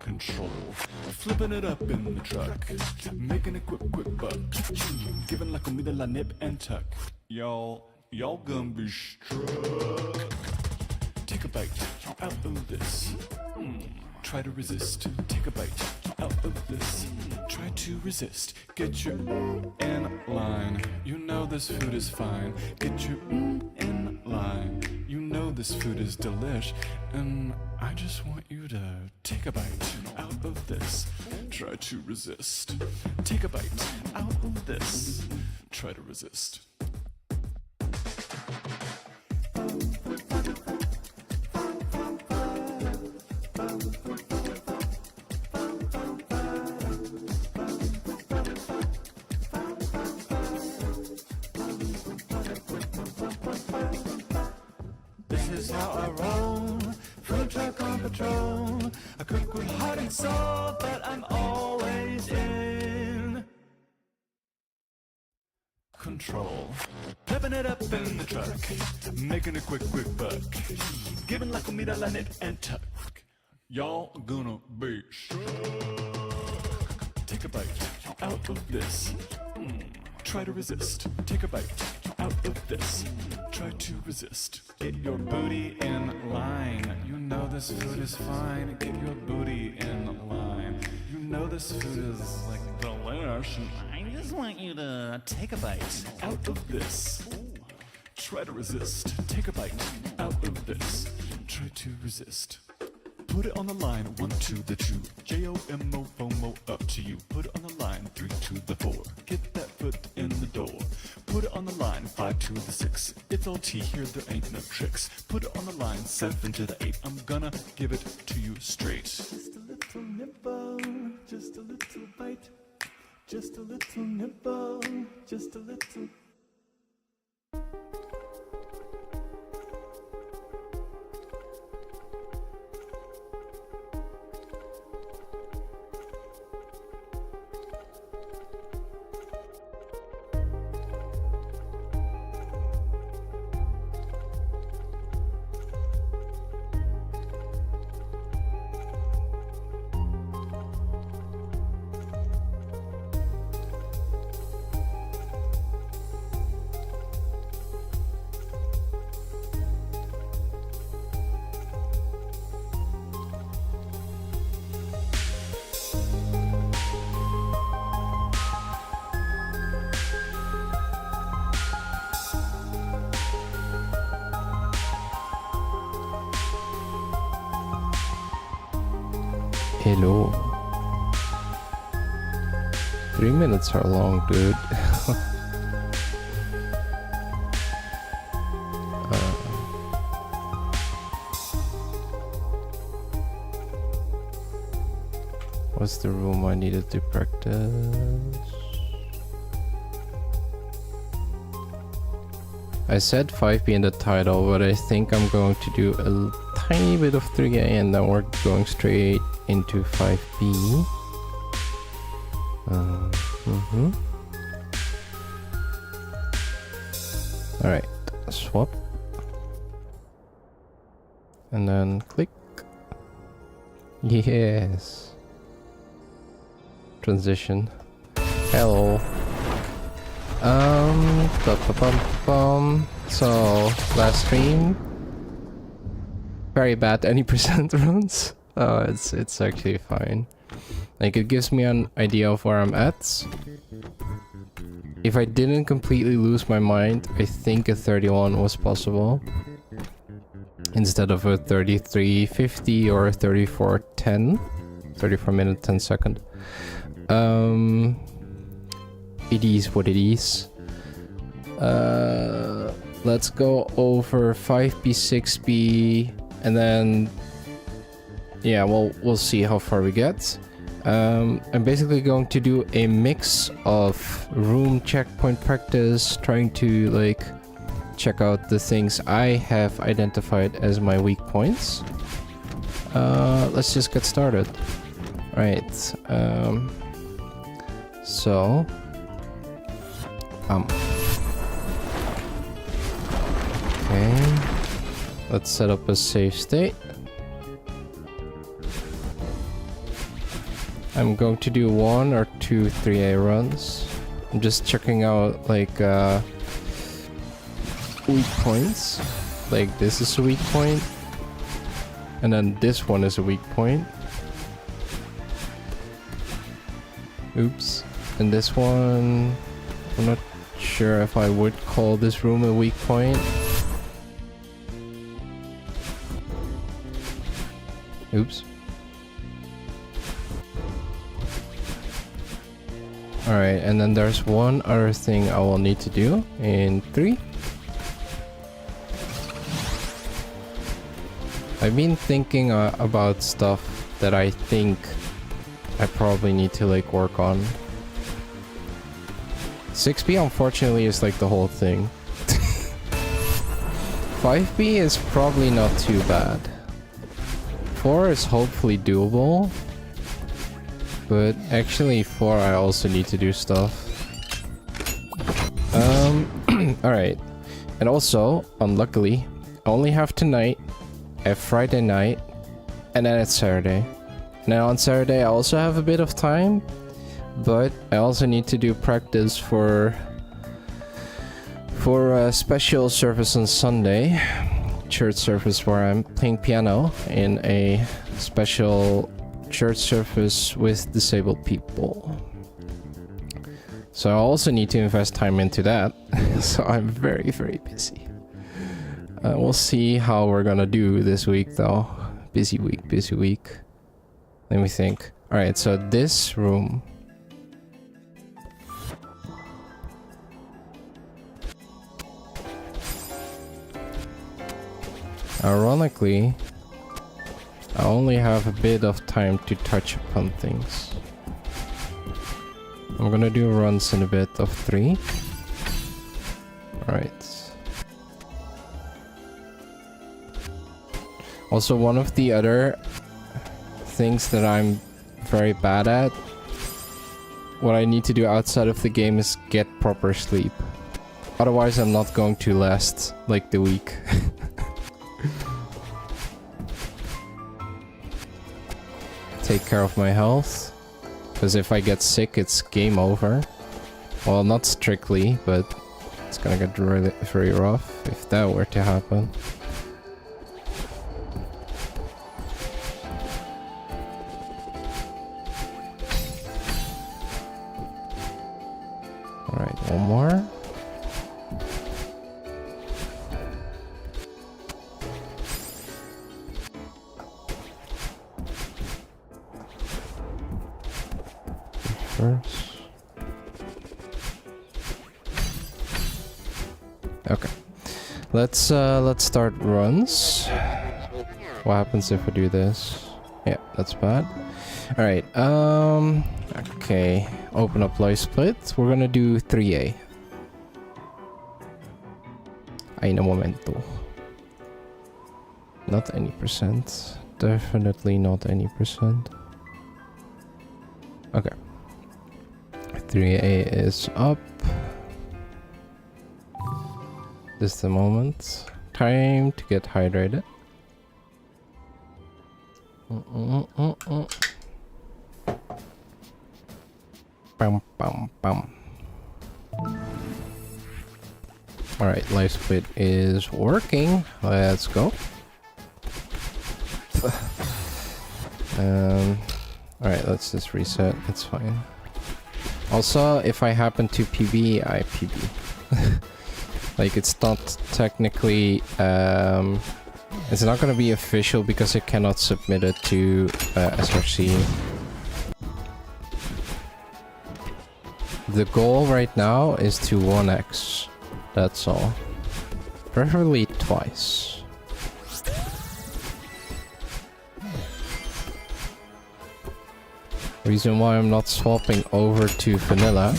control. Flipping it up in the truck, making a quick buck. Giving la comida la nip and tuck. Y'all gonna be struck. Take a bite out of this. Try to resist. Take a bite out of this. Try to resist. Get your in line. You know this food is fine. Get your in line. You know this food is delish. And I just want you to take a bite out of this. Try to resist. Take a bite out of this. Try to resist. This is how I roll, food truck on patrol. I cook with heart and soul, but I'm always in control. Flipping it up in the truck, making a quick buck. Giving la comida la nip and tuck. Y'all gonna be struck. Take a bite out of this. Try to resist. Take a bite out of this. Try to resist. Get your booty in line. You know this food is fine. Get your booty in line. You know this food is like delish. I just want you to take a bite out of this. Try to resist. Take a bite out of this. Try to resist. Put it on the line, 1 to the 2. J-O-M-O, FOMO, up to you. Put it on the line, 3 to the 4. Get that foot in the door. Put it on the line, 5 to the 6. It's all T here, there ain't no tricks. Put it on the line, 7 to the 8. I'm gonna give it to you straight. Just a little nibble, just a little bite. Just a little nibble, just a little. Hello. 3 minutes are long, dude. What's the room I needed to practice? I said 5B in the title, but I think I'm going to do a tiny bit of 3A and then we're going straight into 5B. Alright, swap. And then click. Yes. Transition. Hello. So last stream, very bad any percent runs. It's actually fine. Like, it gives me an idea of where I'm at. If I didn't completely lose my mind, I think a 31 was possible instead of a 33:50 or a 34:10, 34 minute 10 second. It is what it is. Let's go over 5B, 6B, and then yeah, we'll see how far we get. I'm basically going to do a mix of room checkpoint practice, trying to like check out the things I have identified as my weak points. Let's just get started. Right. So okay, let's set up a safe state. I'm going to do 1 or 2 3A runs. I'm just checking out like weak points. Like this is a weak point. And then this one is a weak point. Oops. And this one, I'm not sure if I would call this room a weak point. Oops. Alright, and then there's one other thing I will need to do in 3. I've been thinking about stuff that I think I probably need to like work on. 6B unfortunately is like the whole thing. 5B is probably not too bad. 4 is hopefully doable. But actually 4 I also need to do stuff. Alright. And also, unluckily, I only have tonight, I have Friday night, and then it's Saturday. Now on Saturday I also have a bit of time, but I also need to do practice for a special service on Sunday. Church service where I'm playing piano in a special church service with disabled people. So I also need to invest time into that. So I'm very, very busy. We'll see how we're gonna do this week though. Busy week, busy week. Let me think. Alright, so this room. Ironically, I only have a bit of time to touch upon things. I'm gonna do runs in a bit of 3. Alright. Also, one of the other things that I'm very bad at, what I need to do outside of the game is get proper sleep. Otherwise, I'm not going to last like the week. Take care of my health, because if I get sick it's game over. Well, not strictly, but it's gonna get really very rough if that were to happen. Alright, one more. First. Okay. Let's start runs. What happens if I do this? Yeah, that's bad. Alright, okay. Open up live split. We're gonna do 3A. Ay na momento. Not any percent. Definitely not any percent. Okay. 3A is up. This is the moment. Time to get hydrated. Bam, bam, bam. Alright, live split is working. Let's go. Alright, let's just reset. It's fine. Also, if I happen to PB, I PB. Like, it's not technically... it's not gonna be official because I cannot submit it to SRC. The goal right now is to 1x. That's all. Preferably twice. Reason why I'm not swapping over to vanilla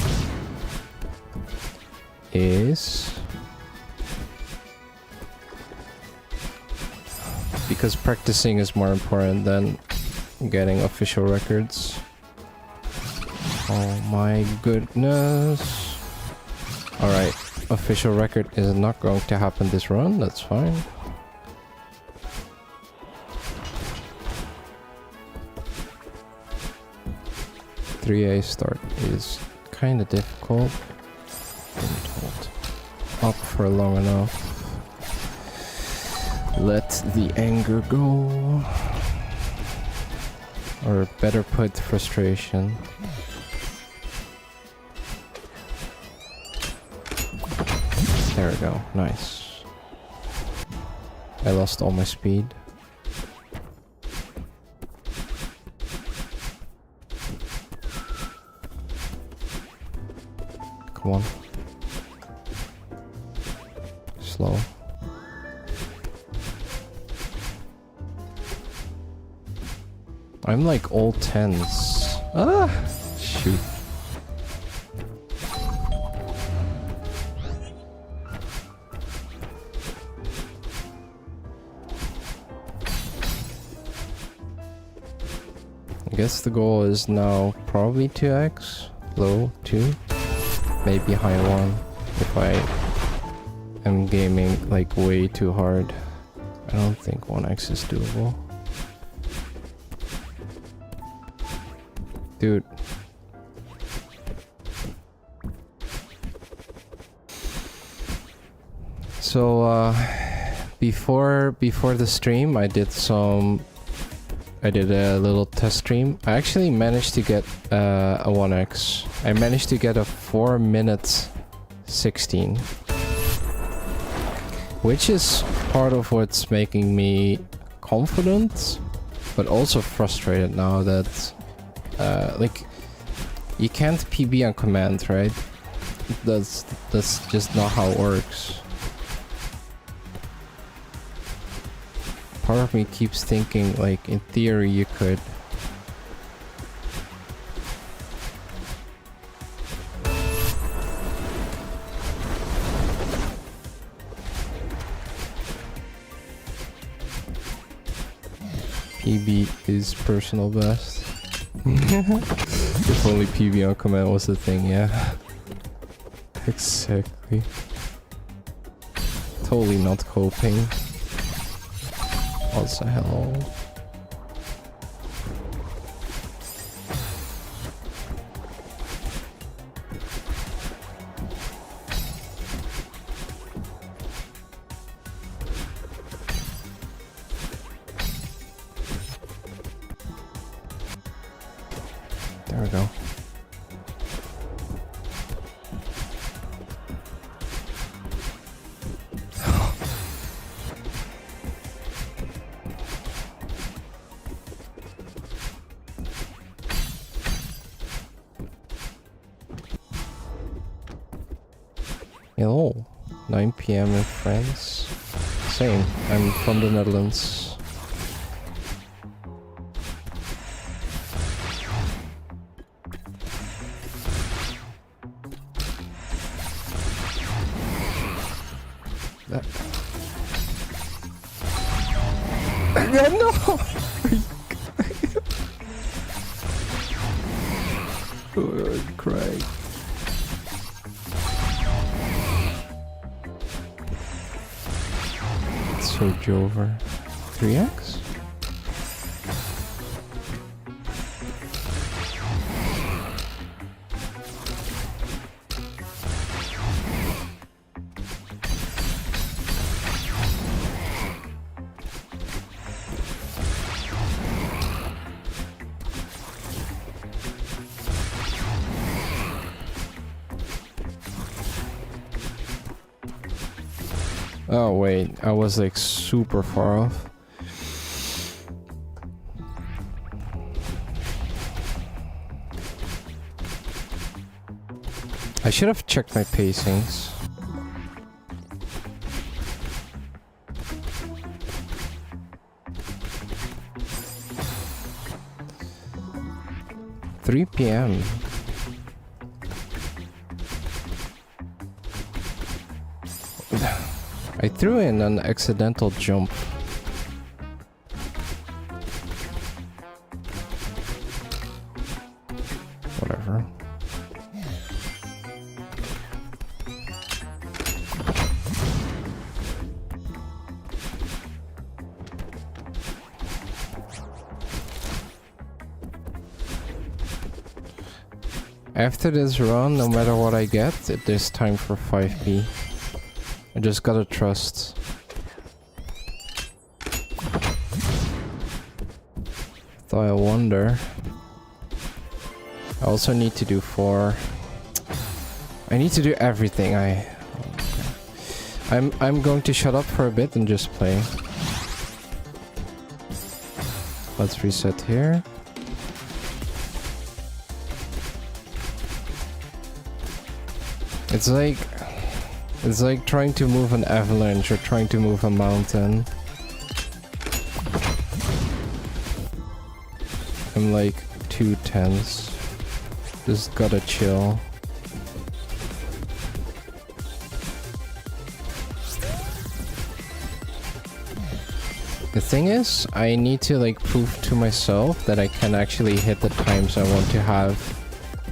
is because practicing is more important than getting official records. Oh my goodness. Alright, official record is not going to happen this run, that's fine. 3A start is kind of difficult. Didn't hold up for long enough. Let the anger go. Or better put, frustration. There we go, nice. I lost all my speed. Come on. Slow. I'm like all tens. Ah! Shoot. I guess the goal is now probably 2x, low 2, maybe high 1 if I am gaming like way too hard. I don't think 1x is doable. Dude. So before the stream I did a little test stream. I actually managed to get a 1x. I managed to get a 4-minute 16. Which is part of what's making me confident, but also frustrated now that like you can't PB on command, right? That's just not how it works. Part of me keeps thinking, like, in theory you could. PB is personal best. If only PB on command was the thing, yeah. Exactly. Totally not coping. What the hell? There we go. Hello, 9 PM in France. Same, I'm from the Netherlands. That... No! Oh, I'm crying. Surge over 3x? Oh wait, I was like super far off. I should have checked my pacings. "3 PM. I threw in an accidental jump. Whatever. After this run, no matter what I get, it is time for 5p. I just gotta trust. Though I wonder. I also need to do 4. I need to do everything. I'm going to shut up for a bit and just play. Let's reset here. It's like trying to move an avalanche or trying to move a mountain. I'm like too tense. Just gotta chill. The thing is, I need to like prove to myself that I can actually hit the times I want to have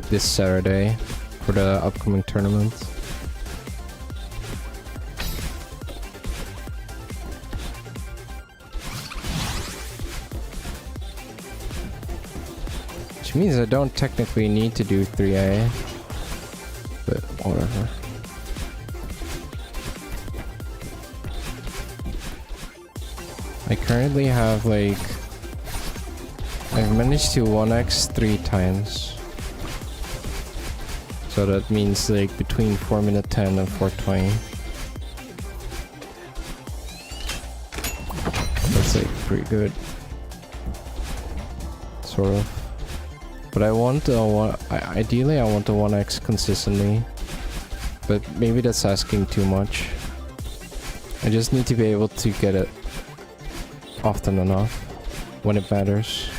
this Saturday for the upcoming tournament. Which means I don't technically need to do 3A, but whatever. I currently have like... I've managed to 1x 3 times. So that means like between 4 minute 10 and 4:20. That's like pretty good. Sort of. But I want ideally I want a 1x consistently. But maybe that's asking too much. I just need to be able to get it often enough when it matters.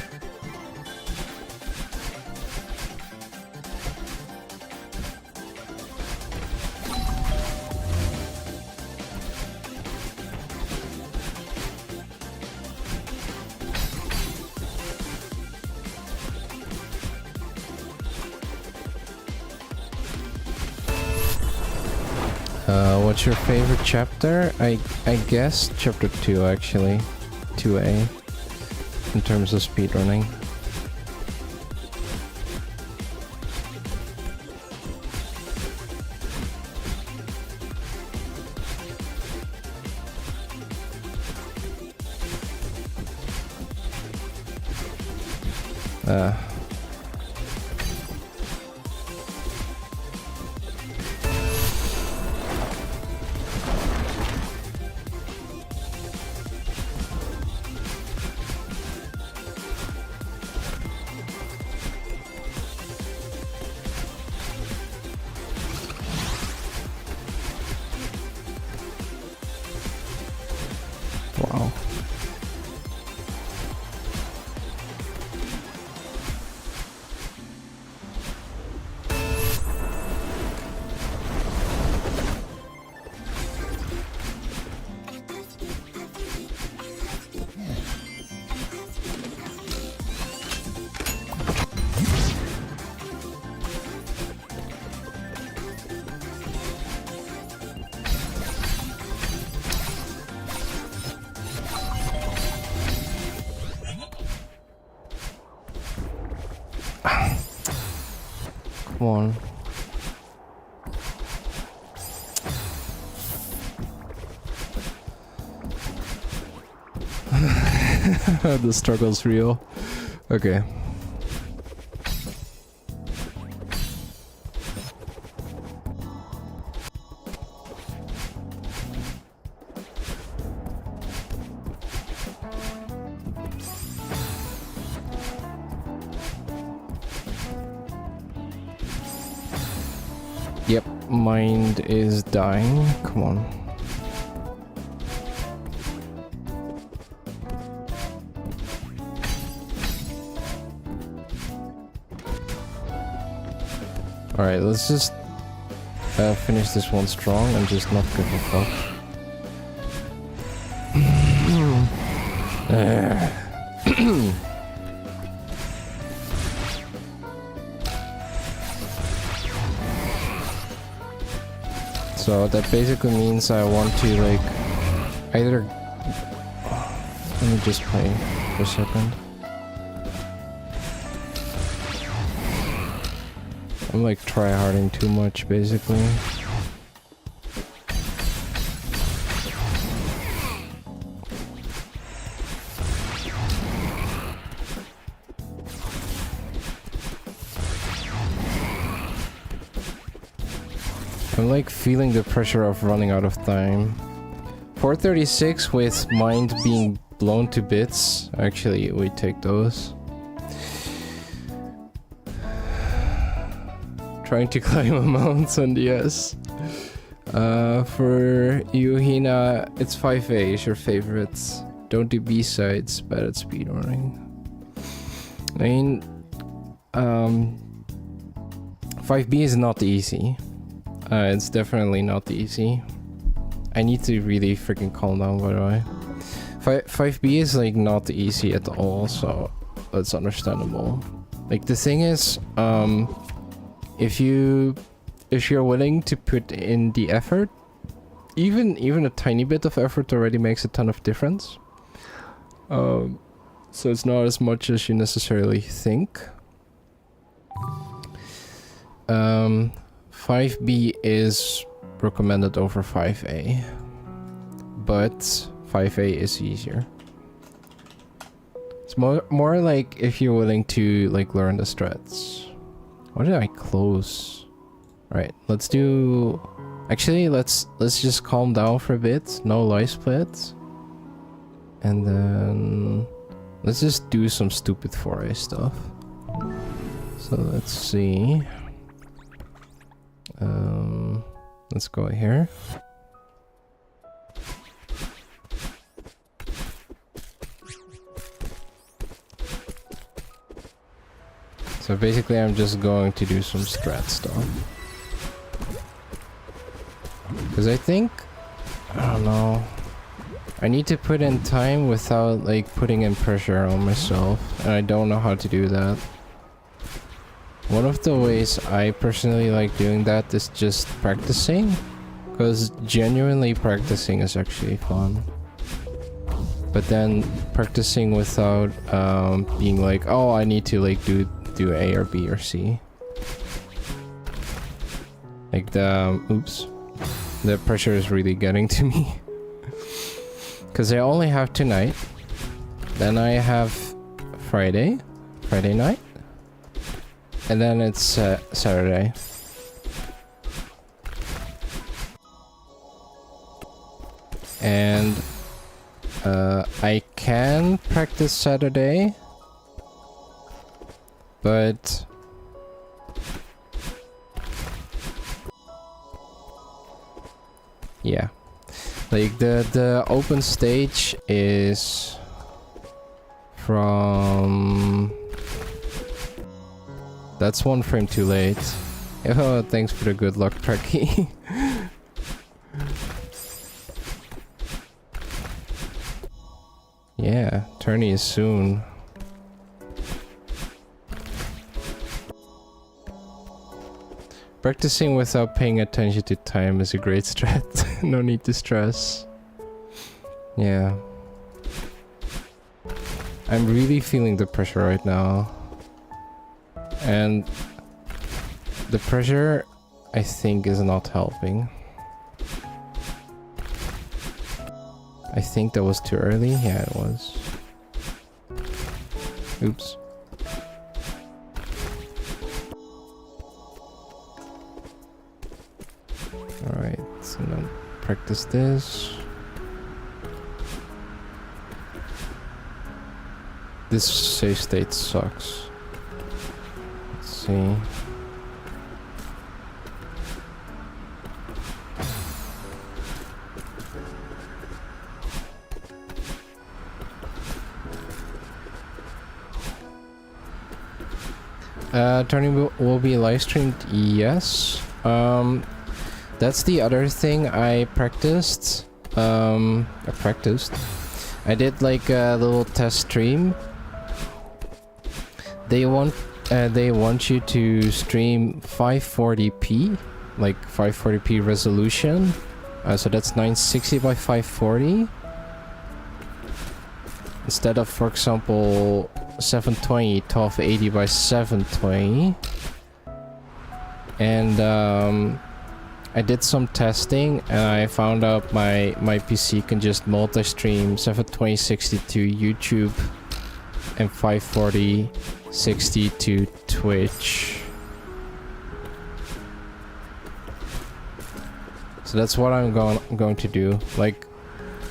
What's your favorite chapter? I guess chapter 2 actually. 2A in terms of speedrunning. Wow. Come on. The struggle's real. Okay. Yep, mind is dying. Come on. Alright, let's just finish this one strong and just not give a fuck. So that basically means I want to like either... Let me just play for a second. I'm like tryharding too much, basically. I'm like feeling the pressure of running out of time. 436 with mind being blown to bits. Actually, we take those. Trying to climb a mountain, yes. For you, Hina, it's 5A is your favorite. Don't do B-sides, bad at speedrunning. I mean, 5B is not easy. It's definitely not easy. I need to really freaking calm down, by the way. 5B is like not easy at all, so that's understandable. Like the thing is, if you're willing to put in the effort, even a tiny bit of effort already makes a ton of difference. So it's not as much as you necessarily think. 5B is recommended over 5A, but 5A is easier. It's more like if you're willing to like learn the strats. What did I close? Right, let's do... Actually, let's just calm down for a bit. No life split. And then... Let's just do some stupid 4A stuff. So let's see. Let's go here. So basically I'm just going to do some strat stuff. Because I think... I don't know. I need to put in time without like putting in pressure on myself. And I don't know how to do that. One of the ways I personally like doing that is just practicing. Because genuinely practicing is actually fun. But then practicing without being like, oh, I need to like do A or B or C. Like the... oops. The pressure is really getting to me. Because I only have tonight. Then I have Friday night. And then it's Saturday. And I can practice Saturday. But yeah, like the open stage is from... That's one frame too late. Oh, thanks for the good luck, Praccy. Yeah, tourney is soon. Practicing without paying attention to time is a great strat. No need to stress. Yeah. I'm really feeling the pressure right now. And the pressure, I think, is not helping. I think that was too early. Yeah, it was. Oops. Alright, so now practice this. This save state sucks. Let's see. Tourney will be live streamed, yes. That's the other thing I practiced. I did like a little test stream. They want you to stream 540p, like 540p resolution. So that's 960 by 540. Instead of, for example, 720, 1280 by 720. and I did some testing and I found out my PC can just multi-stream 720/60 to YouTube and 540/60 to Twitch. So that's what I'm going to do. Like,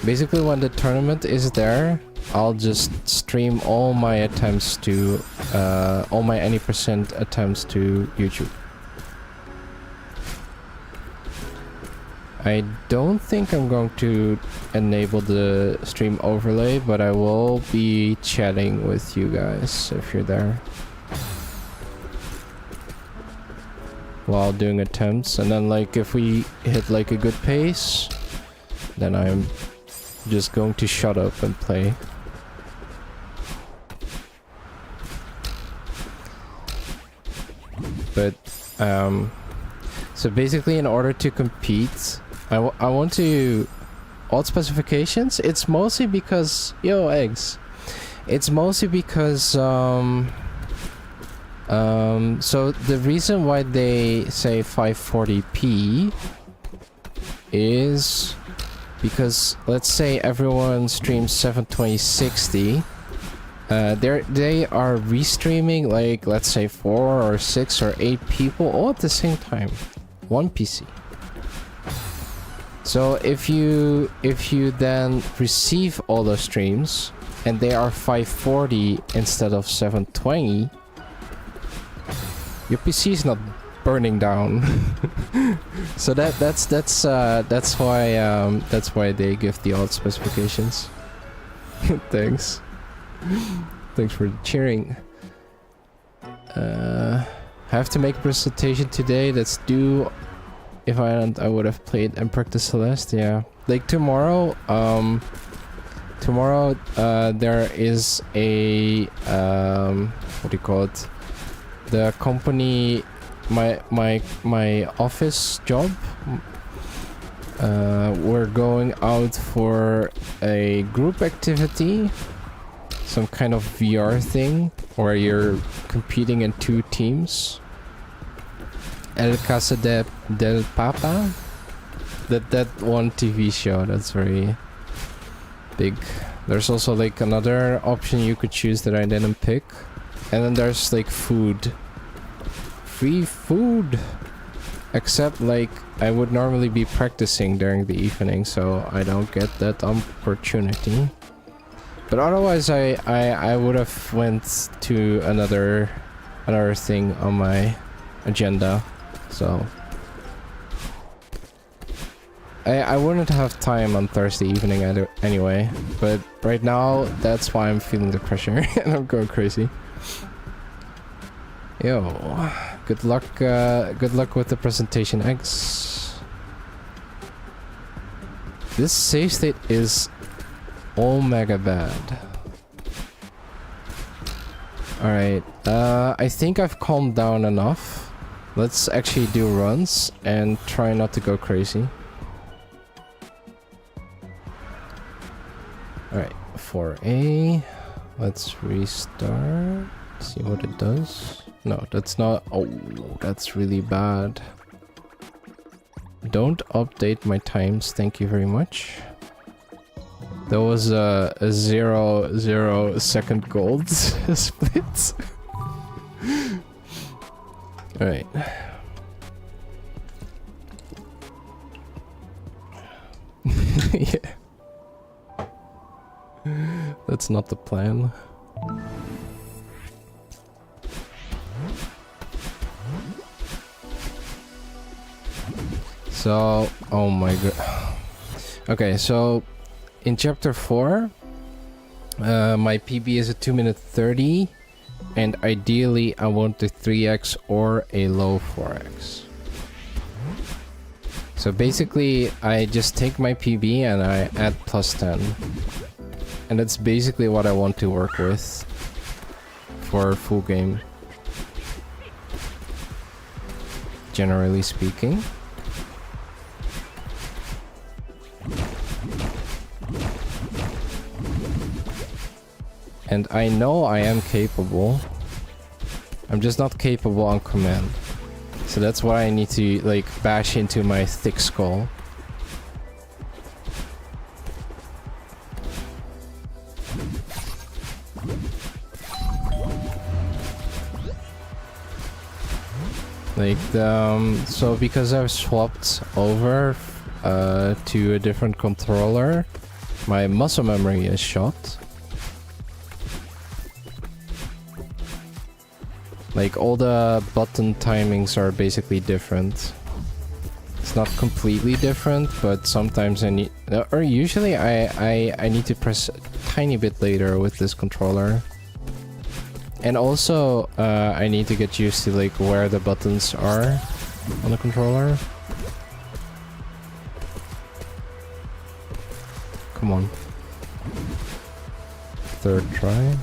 basically when the tournament is there, I'll just stream all my attempts to all my any percent attempts to YouTube. I don't think I'm going to enable the stream overlay, but I will be chatting with you guys if you're there while doing attempts. And then like if we hit like a good pace, then I'm just going to shut up and play. But so basically in order to compete, I want to odd specifications. It's mostly because eggs. It's mostly because so the reason why they say 540p is because let's say everyone streams 720/60. They are restreaming like let's say 4 or 6 or 8 people all at the same time, one PC. So if you then receive all those streams and they are 540 instead of 720, your PC is not burning down. So that's why they give the odd specifications. Thanks. Thanks for cheering. Have to make a presentation today. That's due. If I hadn't, I would have played and practiced Celeste. Yeah, like tomorrow. Tomorrow there is a what do you call it? The company, my office job. We're going out for a group activity. Some kind of VR thing where you're competing in 2 teams. El Casa del Papa? That one TV show, that's very big. There's also like another option you could choose that I didn't pick. And then there's like food. Free food! Except like I would normally be practicing during the evening, so I don't get that opportunity. But otherwise, I would have went to another thing on my agenda, so I wouldn't have time on Thursday evening anyway. But right now, that's why I'm feeling the pressure and I'm going crazy. Yo, good luck with the presentation, eggs. This save state is mega bad. Alright, I think I've calmed down enough. Let's actually do runs and try not to go crazy. Alright, 4A. Let's restart. See what it does. No, that's not. Oh, that's really bad. Don't update my times, thank you very much. There was a 0 second gold split. Alright. Yeah. That's not the plan. So, oh my god. Okay, so in chapter 4, my PB is a 2-minute 30, and ideally I want a 3x or a low 4x. So basically, I just take my PB and I add +10. And that's basically what I want to work with for a full game, generally speaking. And I know I am capable. I'm just not capable on command. So that's why I need to like bash into my thick skull. Like so because I've swapped over to a different controller, my muscle memory is shot. Like all the button timings are basically different. It's not completely different, but sometimes I need, or usually I need to press a tiny bit later with this controller. And also, I need to get used to like where the buttons are on the controller. Come on. Third try.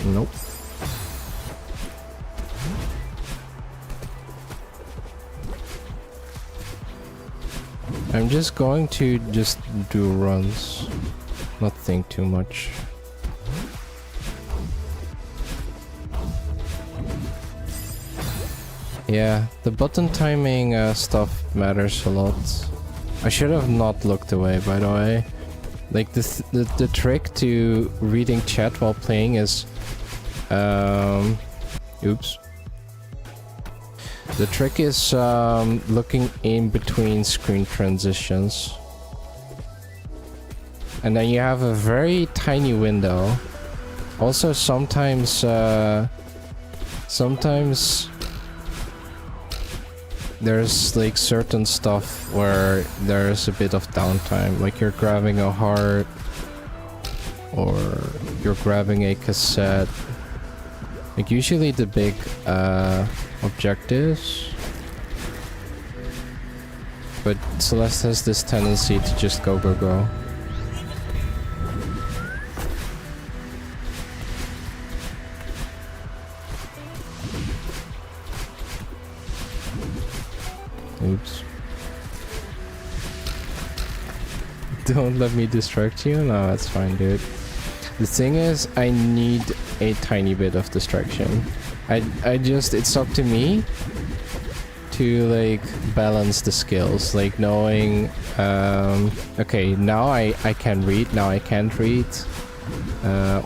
Nope. I'm just going to just do runs. Not think too much. Yeah, the button timing stuff matters a lot. I should have not looked away, by the way. Like the trick to reading chat while playing is, oops. The trick is looking in between screen transitions. And then you have a very tiny window. Also, sometimes there's like certain stuff where there's a bit of downtime, like you're grabbing a heart or you're grabbing a cassette. Like usually the big objectives. But Celeste has this tendency to just go, go, go. Oops. Don't let me distract you? No, that's fine, dude. The thing is, I need a tiny bit of distraction. I just, it's up to me to like balance the skills, like knowing, okay, now I can read, now I can't read,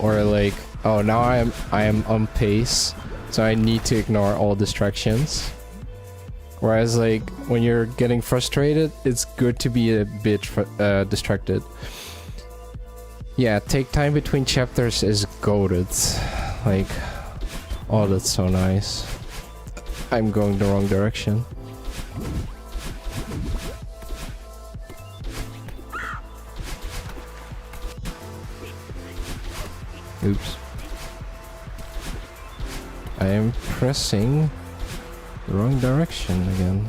or like, oh, now I am on pace, so I need to ignore all distractions. Whereas like when you're getting frustrated, it's good to be a bit distracted. Yeah, take time between chapters is goated. Like, oh, that's so nice. I'm going the wrong direction. Oops. I am pressing the wrong direction again.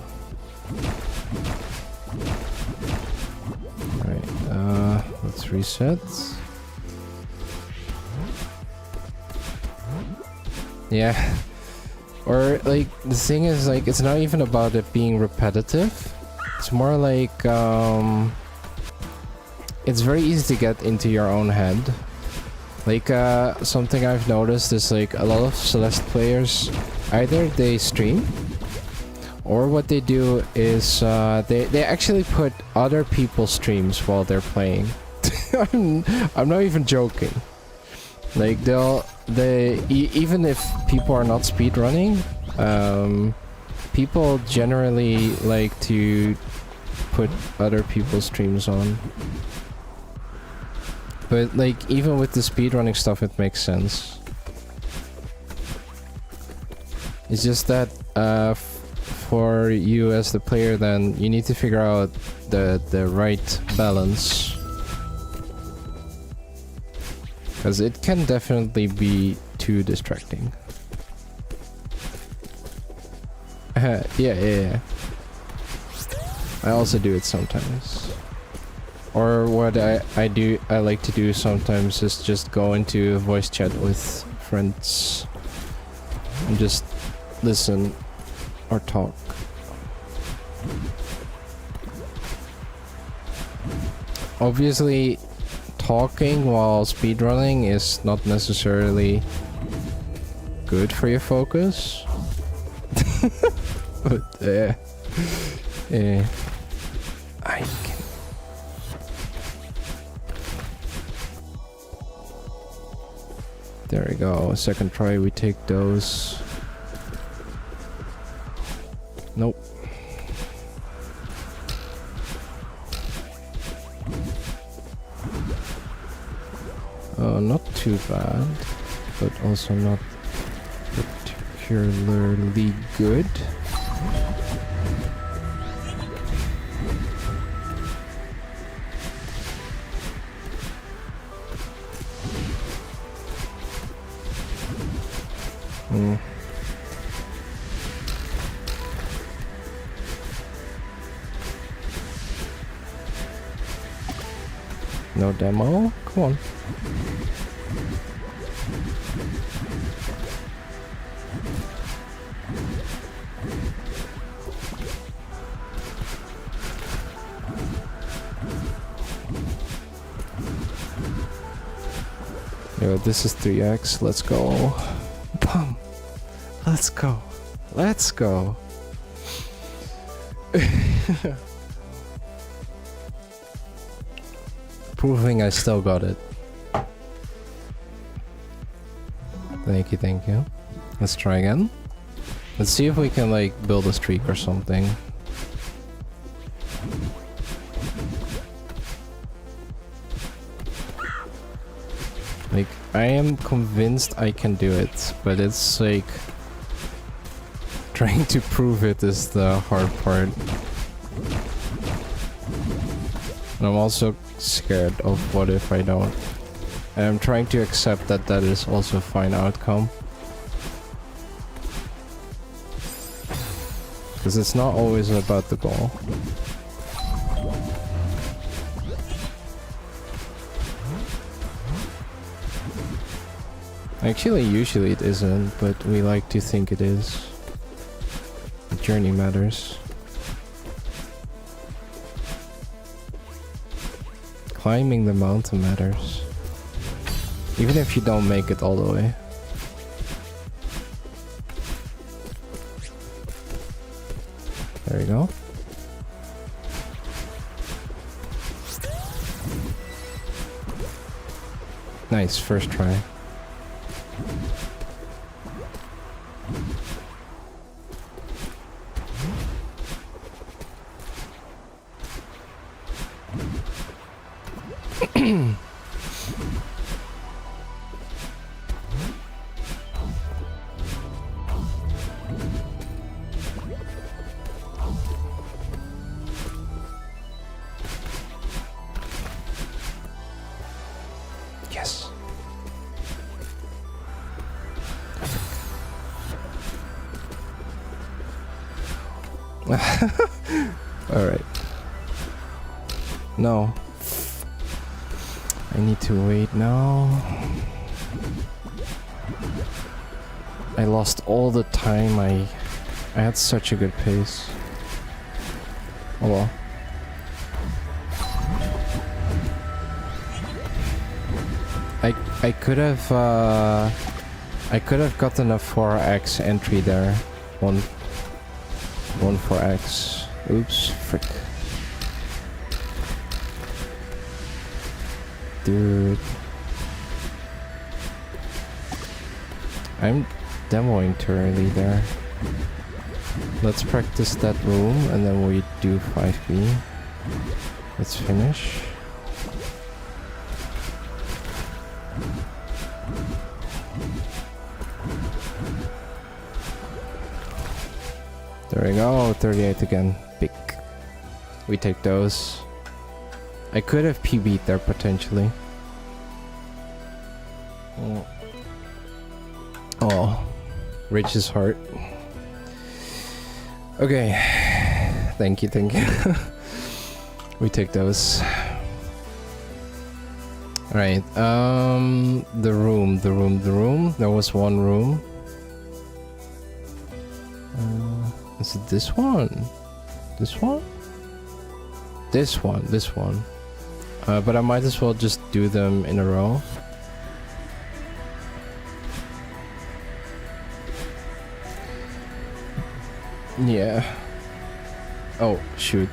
Right, let's reset. Yeah. Or like the thing is, like, it's not even about it being repetitive. It's more like it's very easy to get into your own head. Like something I've noticed is like a lot of Celeste players, either they stream, or what they do is they actually put other people's streams while they're playing. I'm not even joking. Like even if people are not speedrunning, people generally like to put other people's streams on. But like even with the speedrunning stuff, it makes sense. It's just that for you as the player, then you need to figure out the right balance. Because it can definitely be too distracting. Yeah. I also do it sometimes. Or what I like to do sometimes is just go into voice chat with friends and just listen or talk. Obviously, talking while speedrunning is not necessarily good for your focus. But I can. There we go. Second try, we take those. Nope. Not too bad, but also not particularly good. No demo? Come on. Yo, this is 3x. Let's go. Boom. Let's go. Let's go. Proving I still got it. Thank you, thank you. Let's try again. Let's see if we can like build a streak or something. Like, I am convinced I can do it, but it's like trying to prove it is the hard part. And I'm also scared of what if I don't. And I'm trying to accept that that is also a fine outcome. Because it's not always about the goal. Actually, usually it isn't, but we like to think it is. The journey matters. Climbing the mountain matters. Even if you don't make it all the way. There you go. Nice, first try. Yes. All right. No. I need to wait now. I lost all the time. I had such a good pace. Oh well. I could have gotten a 4x entry there. One 4x. Oops, frick. Dude. I'm demoing too early there. Let's practice that room and then we do 5B. Let's finish. There we go, 38 again. Big. We take those. I could have PB'd there potentially. Oh. Rich's heart. Okay. Thank you, thank you. We take those. Alright, the room. There was one room. Is it this one? This one? This one. But I might as well just do them in a row. Yeah. Oh, shoot.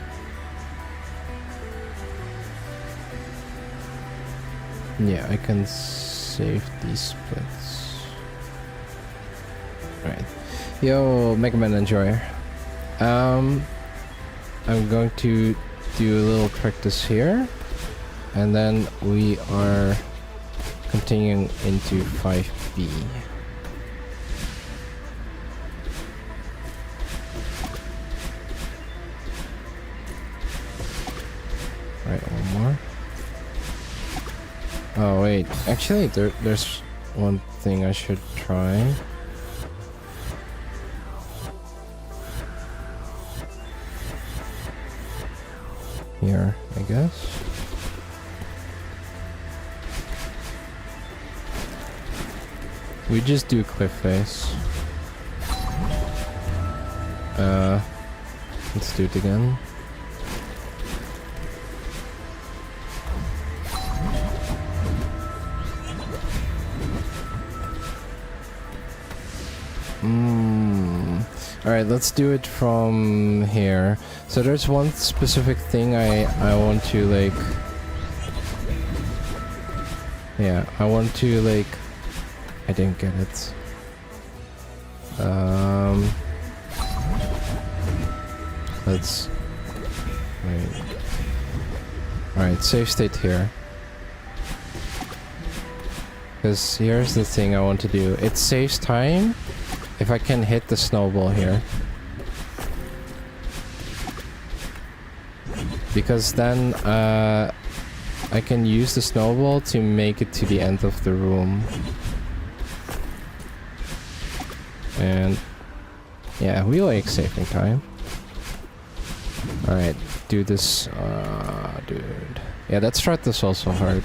Yeah, I can save these splits. Right. Yo, Mega Man Enjoyer. I'm going to do a little practice here. And then we are continuing into 5B. Right, one more. Oh wait, actually there's one thing I should try. Here, I guess. We just do cliff face. Let's do it again. Alright, let's do it from here. So there's one specific thing I want to like... Yeah, I want to like... I didn't get it. Let's... Wait. Alright, save state here. Because here's the thing I want to do. It saves time if I can hit the snowball here. Because then I can use the snowball to make it to the end of the room. And yeah, we like saving time. Alright, do this. Dude. Yeah, that strat is also hard.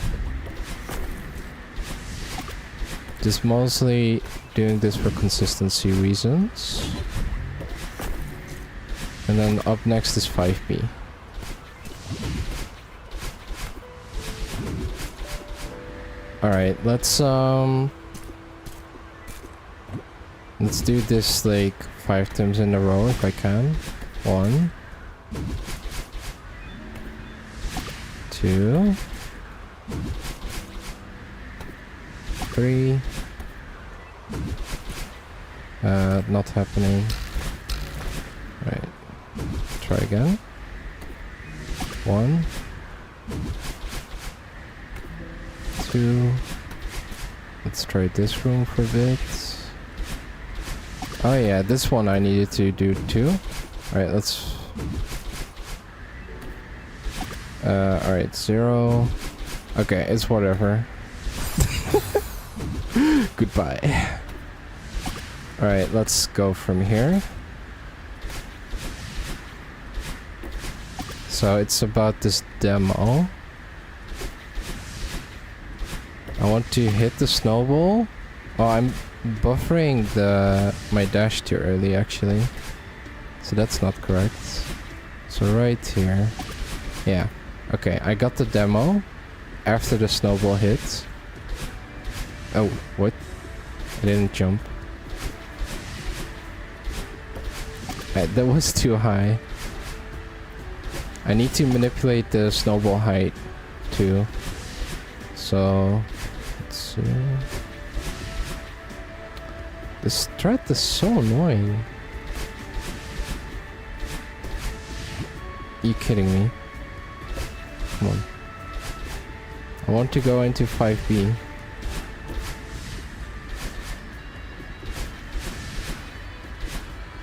Just mostly doing this for consistency reasons. And then up next is 5B. Alright, let's do this like 5 times in a row if I can. 1, 2, 3. Not happening. Right. Try again. 1, 2. Let's try this room for a bit. Oh yeah, this one I needed to do too. Alright, let's... alright, 0. Okay, it's whatever. Goodbye. Alright, let's go from here. So it's about this demo. I want to hit the snowball. Oh, I'm buffering my dash too early actually. So that's not correct. So right here. Yeah. Okay, I got the demo after the snowball hit. Oh, what? I didn't jump. That was too high. I need to manipulate the snowball height too. So, let's see. This strat is so annoying. Are you kidding me? Come on. I want to go into 5B.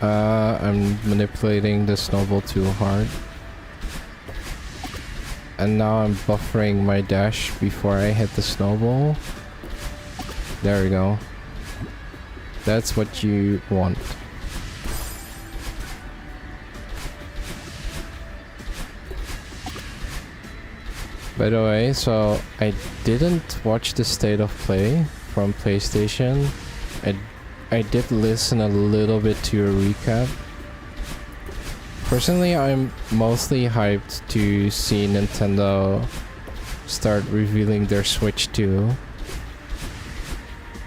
I'm manipulating the snowball too hard. And now I'm buffering my dash before I hit the snowball. There we go. That's what you want. By the way, so I didn't watch the state of play from PlayStation. I did listen a little bit to your recap. Personally, I'm mostly hyped to see Nintendo start revealing their Switch 2.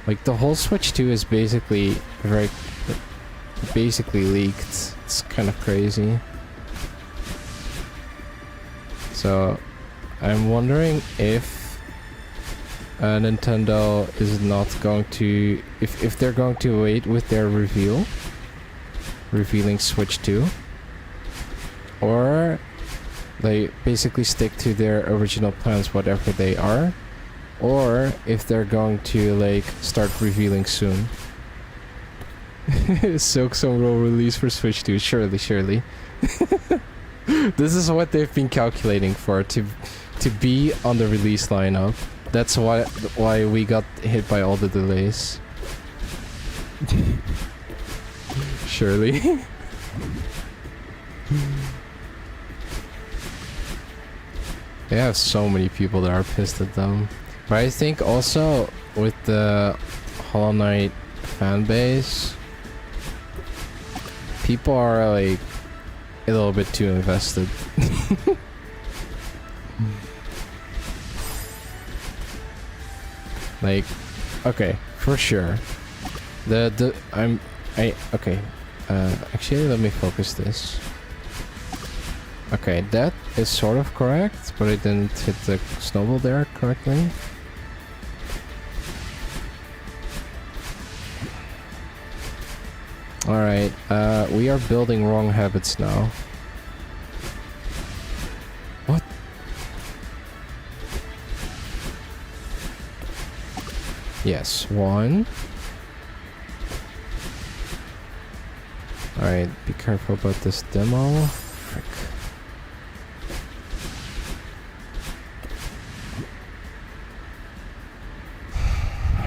Like the whole Switch 2 is basically leaked. It's kind of crazy. So I'm wondering if Nintendo is not going to, if they're going to wait with their revealing Switch 2, or they basically stick to their original plans, whatever they are, or if they're going to like start revealing soon. Silksong will release for Switch 2, surely. This is what they've been calculating for, to be on the release lineup. That's why we got hit by all the delays. Surely. They have so many people that are pissed at them. But I think also with the Hollow Knight fan base, people are like a little bit too invested. Like, okay, for sure. Okay. Actually, let me focus this. Okay, that is sort of correct, but I didn't hit the snowball there correctly. Alright, we are building wrong habits now. What? Yes, 1. Alright, be careful about this demo. Frick.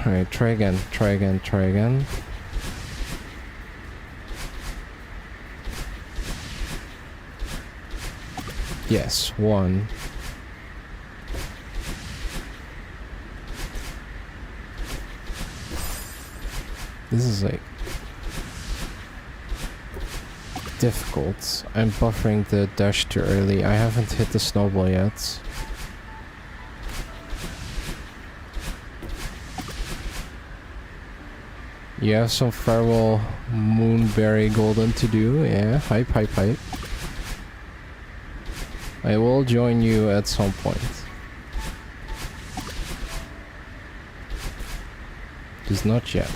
Alright, try again. Yes, 1. This is like difficult. I'm buffering the dash too early. I haven't hit the snowball yet. You have some farewell moonberry golden to do. Yeah, hype. I will join you at some point. Just not yet.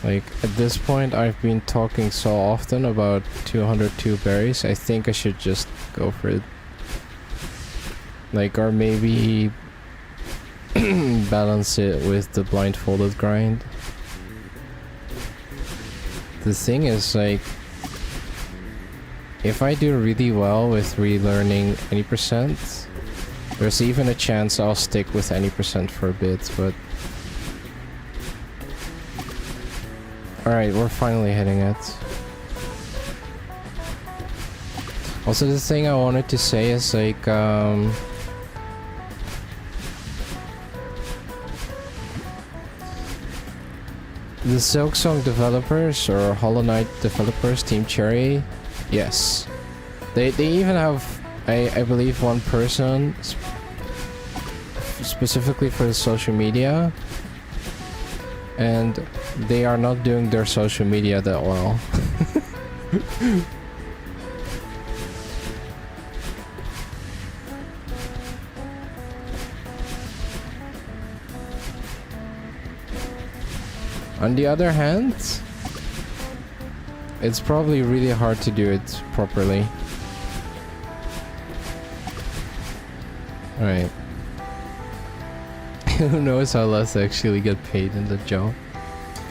Like, at this point I've been talking so often about 202 berries, I think I should just go for it. Like, or maybe balance it with the blindfolded grind. The thing is, like, if I do really well with relearning any percent, there's even a chance I'll stick with any percent for a bit, but... Alright, we're finally hitting it. Also, the thing I wanted to say is, like, the Silksong developers, or Hollow Knight developers, Team Cherry, yes. They even have, I believe, one person specifically for the social media, and they are not doing their social media that well. On the other hand, it's probably really hard to do it properly. Alright. Who knows how Les actually get paid in the job?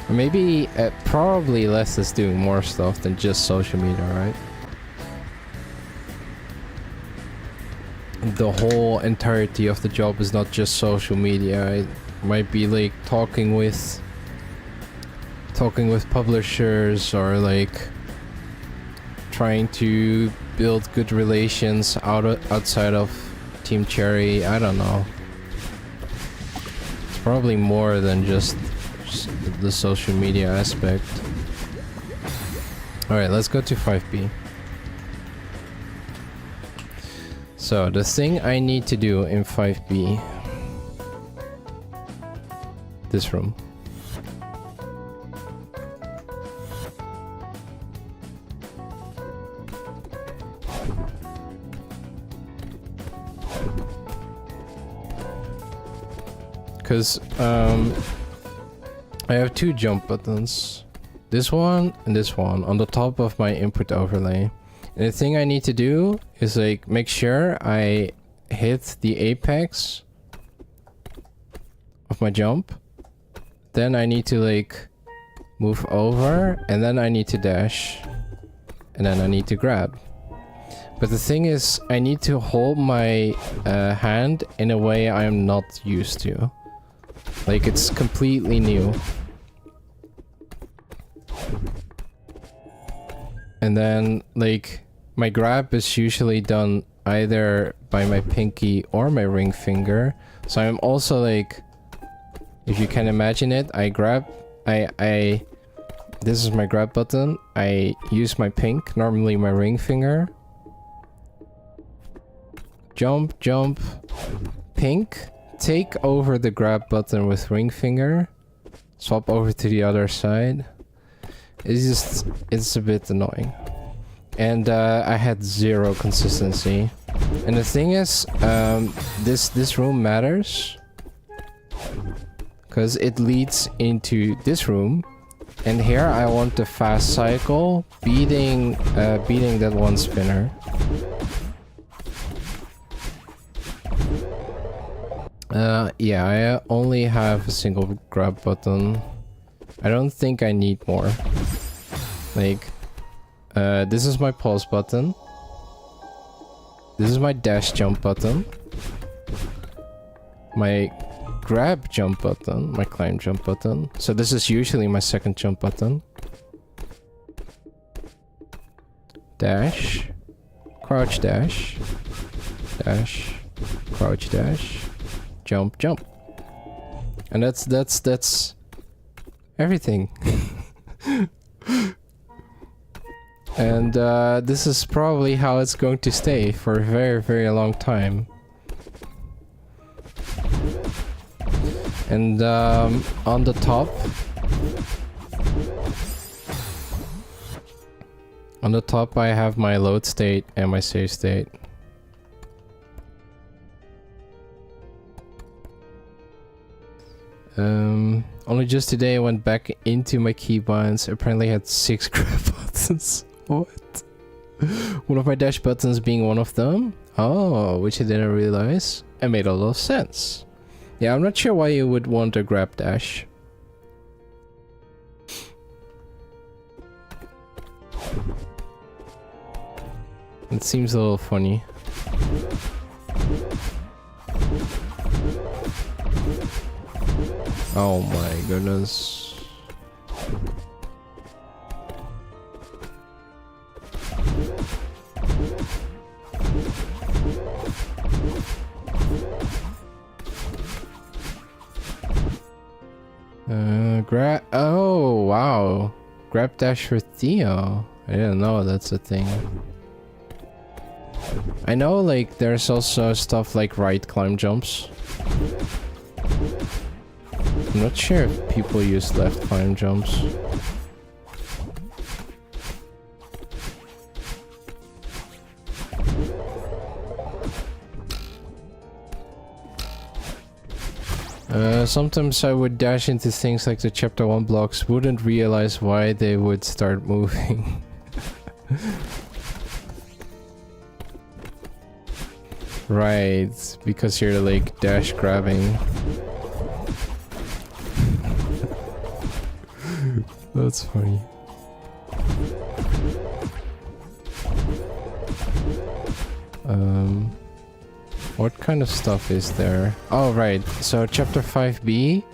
Or maybe, probably Les is doing more stuff than just social media, right? The whole entirety of the job is not just social media. It might be like talking with publishers, or like trying to build good relations outside of Team Cherry. I don't know. It's probably more than just the social media aspect. Alright, let's go to 5B. So the thing I need to do in 5B, this room. Because I have two jump buttons, this one and this one, on the top of my input overlay. And the thing I need to do is like make sure I hit the apex of my jump. Then I need to like move over, and then I need to dash, and then I need to grab. But the thing is, I need to hold my hand in a way I am not used to. Like, it's completely new. And then, like, my grab is usually done either by my pinky or my ring finger. So I'm also like, if you can imagine it, I grab, this is my grab button. I use my pink, normally my ring finger. Jump, jump, pink. Take over the grab button with ring finger. Swap over to the other side. It's a bit annoying. And I had zero consistency. And the thing is, this room matters. Because it leads into this room. And here I want the fast cycle, beating that one spinner. Yeah, I only have a single grab button. I don't think I need more. Like, this is my pause button. This is my dash jump button. My grab jump button, my climb jump button. So this is usually my second jump button. Dash, crouch dash, dash, crouch dash. Jump, jump. And that's everything. And this is probably how it's going to stay for a very, very long time. And on the top I have my load state and my save state. Only just today I went back into my keybinds. Apparently I had 6 grab buttons. What? One of my dash buttons being one of them? Oh, which I didn't realize. It made a lot of sense. Yeah, I'm not sure why you would want a grab dash. It seems a little funny. Oh my goodness. Oh wow. Grab dash for Theo. I didn't know that's a thing. I know like there's also stuff like right climb jumps. I'm not sure if people use left climb jumps. Sometimes I would dash into things like the chapter 1 blocks, wouldn't realize why they would start moving. Right, because you're like dash grabbing. That's funny. What kind of stuff is there? Oh, right. So chapter 5B,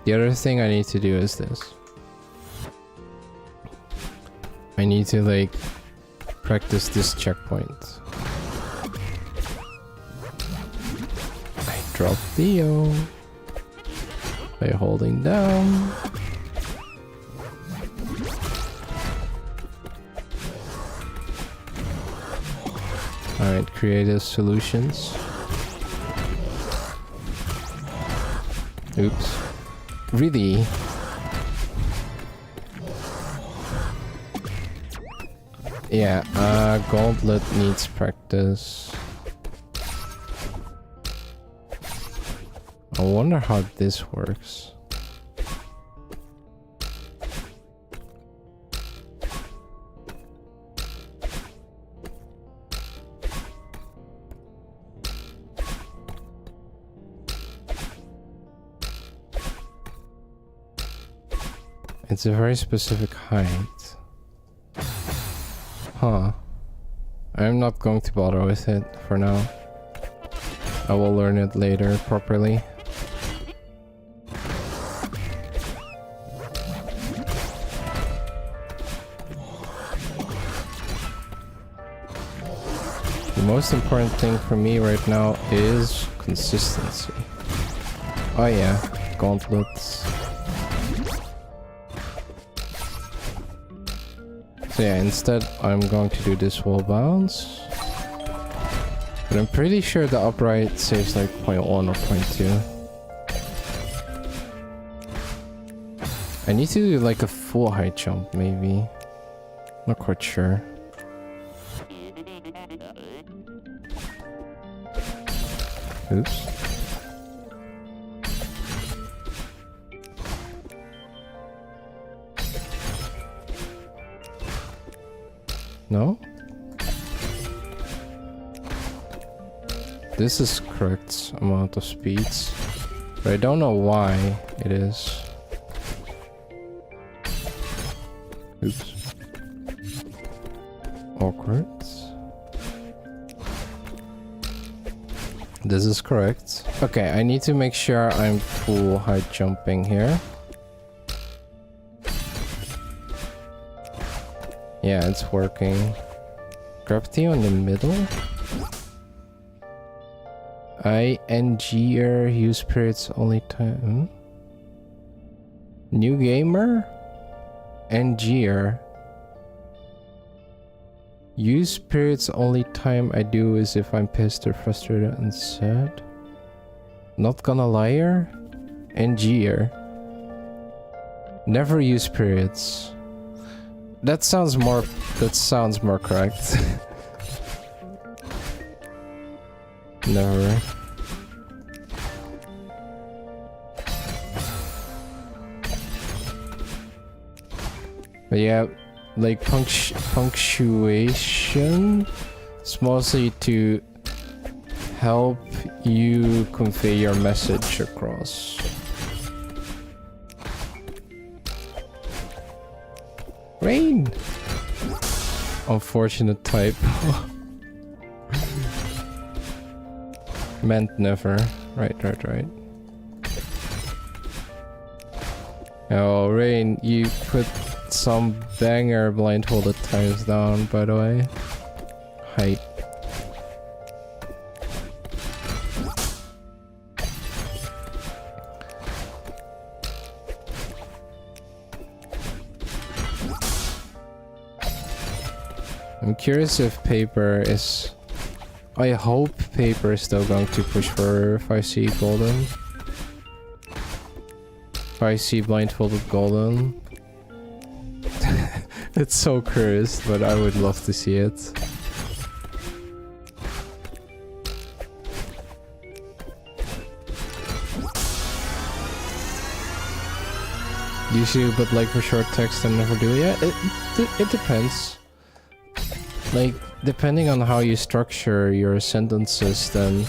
the other thing I need to do is this. I need to like practice this checkpoint. I drop Theo by holding down. Alright, creative solutions. Oops. Really? Yeah, Gauntlet needs practice. I wonder how this works. It's a very specific height. Huh. I'm not going to bother with it for now. I will learn it later properly. The most important thing for me right now is consistency. Oh yeah, gauntlets. So yeah, instead I'm going to do this wall bounce. But I'm pretty sure the upright saves like 0.1 or 0.2. I need to do like a full height jump maybe. Not quite sure. Oops. No? This is correct amount of speeds, but I don't know why it is. Oops. Awkward. This is correct. Okay, I need to make sure I'm full height jumping here. Yeah, it's working. Gravity on the middle. INGer use periods only time. New gamer? NGer. Use periods only time I do is if I'm pissed or frustrated and sad. Not gonna liar? NGer. Never use periods. That sounds more correct. Never. But yeah, like punctuation is mostly to help you convey your message across. Rain! Unfortunate type. Meant never. Right. Oh, Rain, you put some banger blindfolded times down, by the way. Hype. I'm curious if paper is... I hope paper is still going to push for 5C golden. 5C blindfolded golden. It's so cursed, but I would love to see it. Usually, but like for short text, I never do. Yeah, it depends. Like, depending on how you structure your sentences, then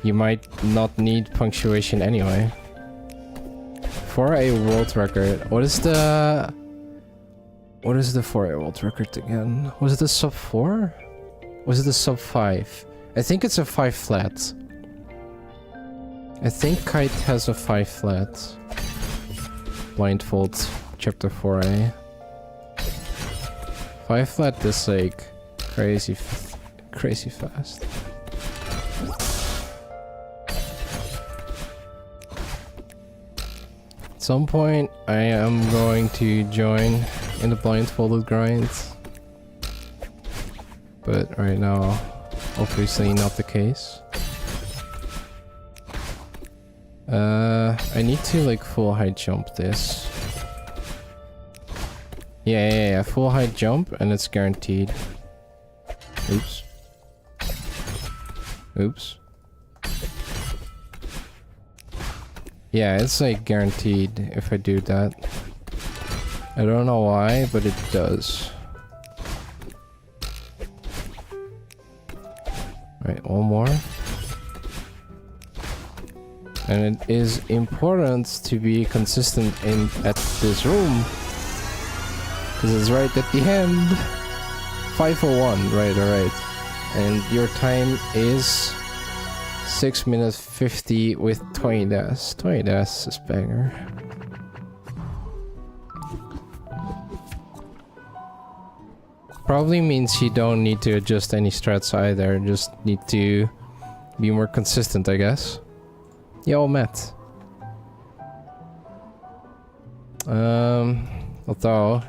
you might not need punctuation anyway. For a world record, what is the for a world record again? Was it a sub 4? Was it a sub 5? I think it's a 5 flat. I think Kite has a 5 flat. Blindfold, chapter 4a. 5 flat is like crazy fast. At some point, I am going to join in the blindfolded grind. But right now, obviously not the case. I need to like full height jump this. Yeah, full height jump and it's guaranteed. Oops. Oops. Yeah, it's like guaranteed if I do that. I don't know why, but it does. Right, one more. And it is important to be consistent at this room. Because it's right at the end. 5:01, right, alright. And your time is 6 minutes 50 with 20 deaths. 20 deaths is banger. Probably means you don't need to adjust any strats either, just need to be more consistent, I guess. Yo, Matt. Although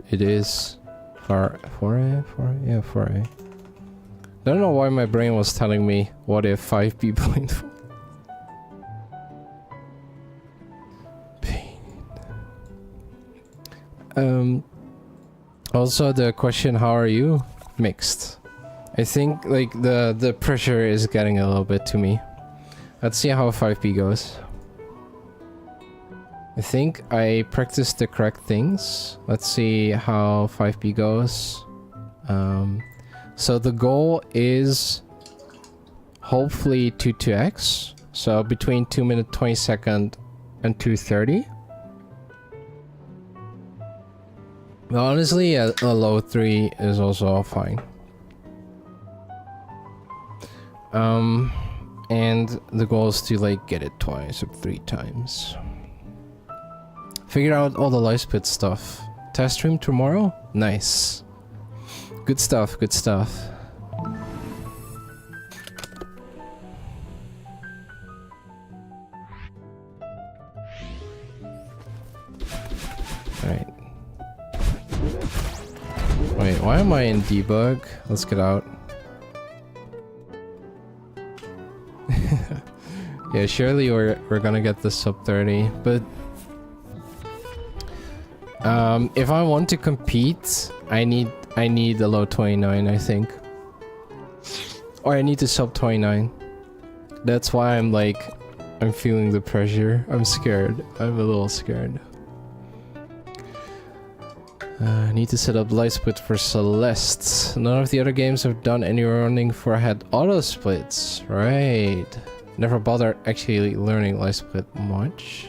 it is 4A? Yeah, 4A. Don't know why my brain was telling me what if 5B blindfold. Pain. Also the question, how are you? Mixed. I think like the pressure is getting a little bit to me. Let's see how 5B goes. I think I practiced the correct things. Let's see how 5B goes. So the goal is hopefully 2x. So between 2 minute 20 second and 2:30. But honestly, a low 3 is also fine. And the goal is to like get it twice or 3 times. Figure out all the live split stuff. Test stream tomorrow? Nice. Good stuff, good stuff. Alright. Wait, why am I in debug? Let's get out. Yeah, surely we're gonna get the sub 30, but if I want to compete, I need a low 29, I think. Or I need to sub 29. That's why I'm feeling the pressure. I'm scared. I'm a little scared. I need to set up light split for Celeste. None of the other games have done any running for head auto splits. Right. Never bothered actually learning light split much.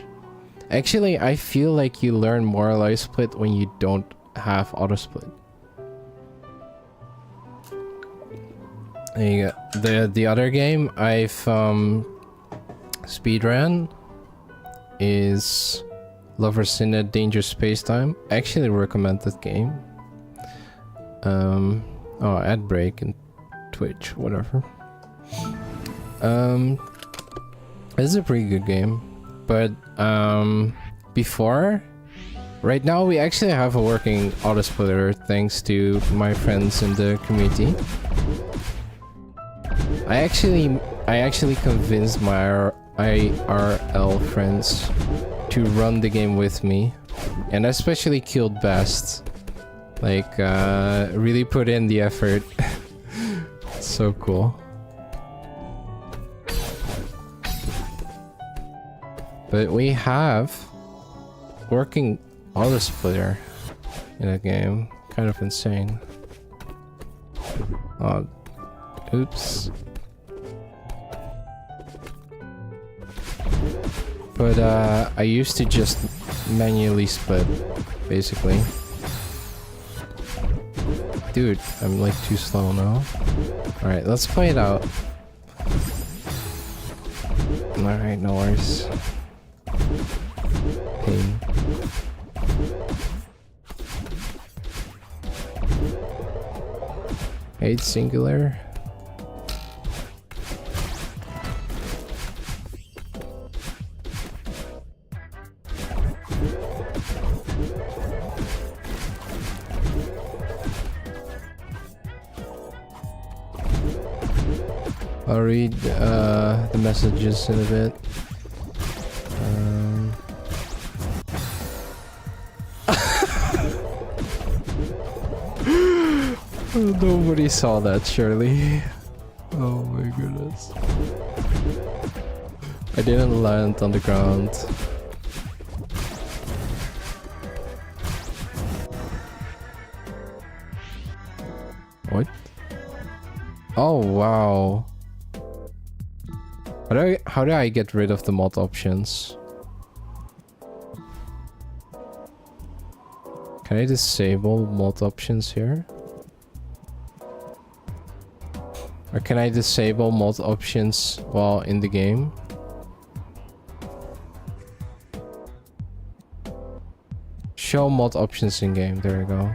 Actually, I feel like you learn more light split when you don't have auto split. There you go. The other game I've speedrun is Lovers in a Dangerous Spacetime. I actually recommend that game. Oh, ad break and Twitch, whatever. It's a pretty good game, but before, right now we actually have a working auto splitter thanks to my friends in the community. I actually convinced my IRL friends to run the game with me, and especially Killed Best. Like, really put in the effort. So cool. But we have working auto splitter in a game. Kind of insane. Oh, oops. But I used to just manually split, basically. Dude, I'm like too slow now. Alright, let's play it out. Alright, no worries. Pain. Hate singular. I'll read the messages in a bit. Nobody saw that, surely. Oh my goodness. I didn't land on the ground. What? Oh wow. How do I get rid of the mod options? Can I disable mod options here? Or can I disable mod options while in the game? Show mod options in game, there we go.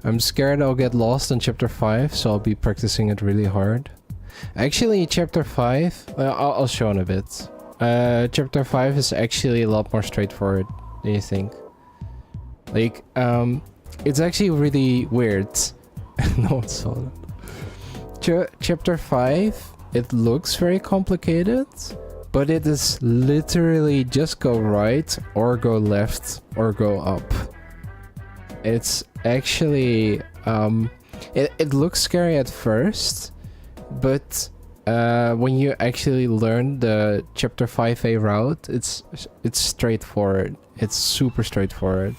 I'm scared I'll get lost in chapter 5, so I'll be practicing it really hard. Actually, chapter 5, I'll show in a bit. Chapter 5 is actually a lot more straightforward than you think. Like, it's actually really weird. No one saw that. Chapter 5, it looks very complicated, but it is literally just go right, or go left, or go up. It's actually, it looks scary at first, but when you actually learn the chapter 5A route, it's straightforward. It's super straightforward.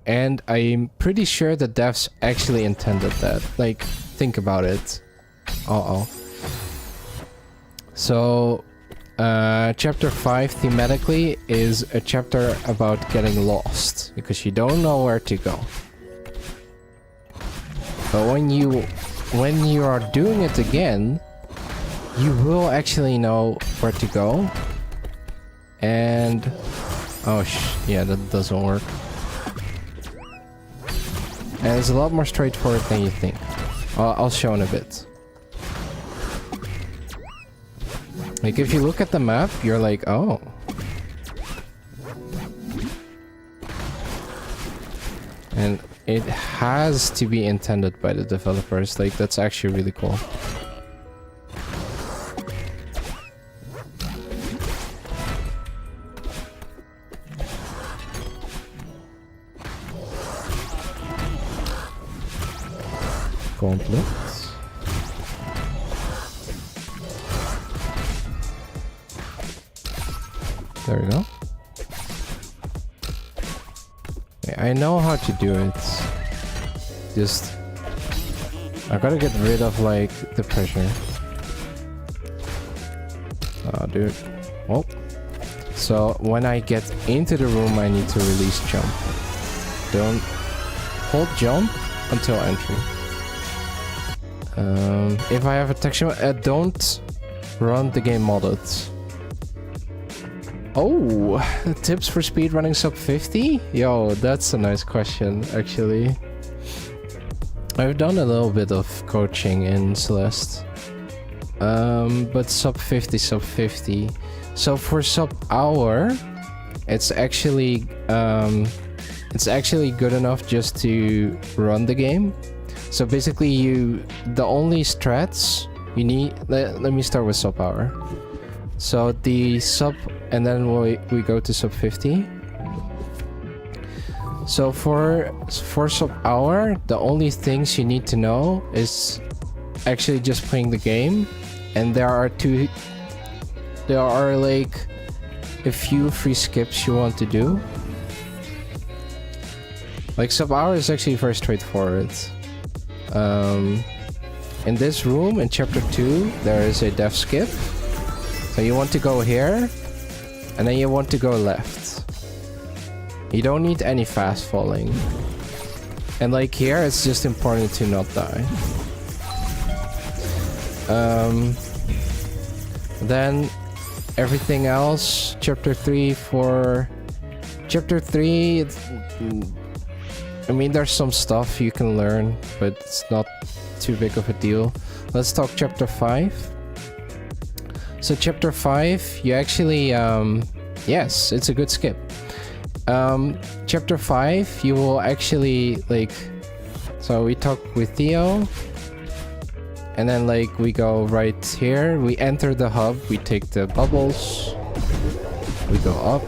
And I'm pretty sure the devs actually intended that. Like, think about it. Uh-oh. So, chapter 5 thematically is a chapter about getting lost, because you don't know where to go. But when you are doing it again, you will actually know where to go. And... oh yeah, that doesn't work. And it's a lot more straightforward than you think. I'll show in a bit. Like, if you look at the map, you're like, oh. And it has to be intended by the developers. Like, that's actually really cool. Gauntlets. There we go. Yeah, I know how to do it. Just... I gotta get rid of, like, the pressure. Oh, dude. Oh. So, when I get into the room, I need to release jump. Don't... hold jump until entry. If I have a texture, don't run the game modded. Oh, tips for speedrunning sub 50? Yo, that's a nice question, actually. I've done a little bit of coaching in Celeste. But sub 50. So for sub hour, it's actually good enough just to run the game. So basically the only strats you need, let me start with sub hour. So the sub, and then we go to sub 50. So for sub hour, the only things you need to know is actually just playing the game. And there are like a few free skips you want to do. Like sub hour is actually very straightforward. In this room, in chapter 2, there is a death skip. So you want to go here, and then you want to go left. You don't need any fast falling. And like here, it's just important to not die. Then everything else, chapter 3 for... Chapter 3, I mean, there's some stuff you can learn, but it's not too big of a deal. Let's talk chapter 5. So chapter 5, you actually, yes, it's a good skip. Chapter 5, you will actually, like... So we talk with Theo. And then, like, we go right here. We enter the hub. We take the bubbles. We go up.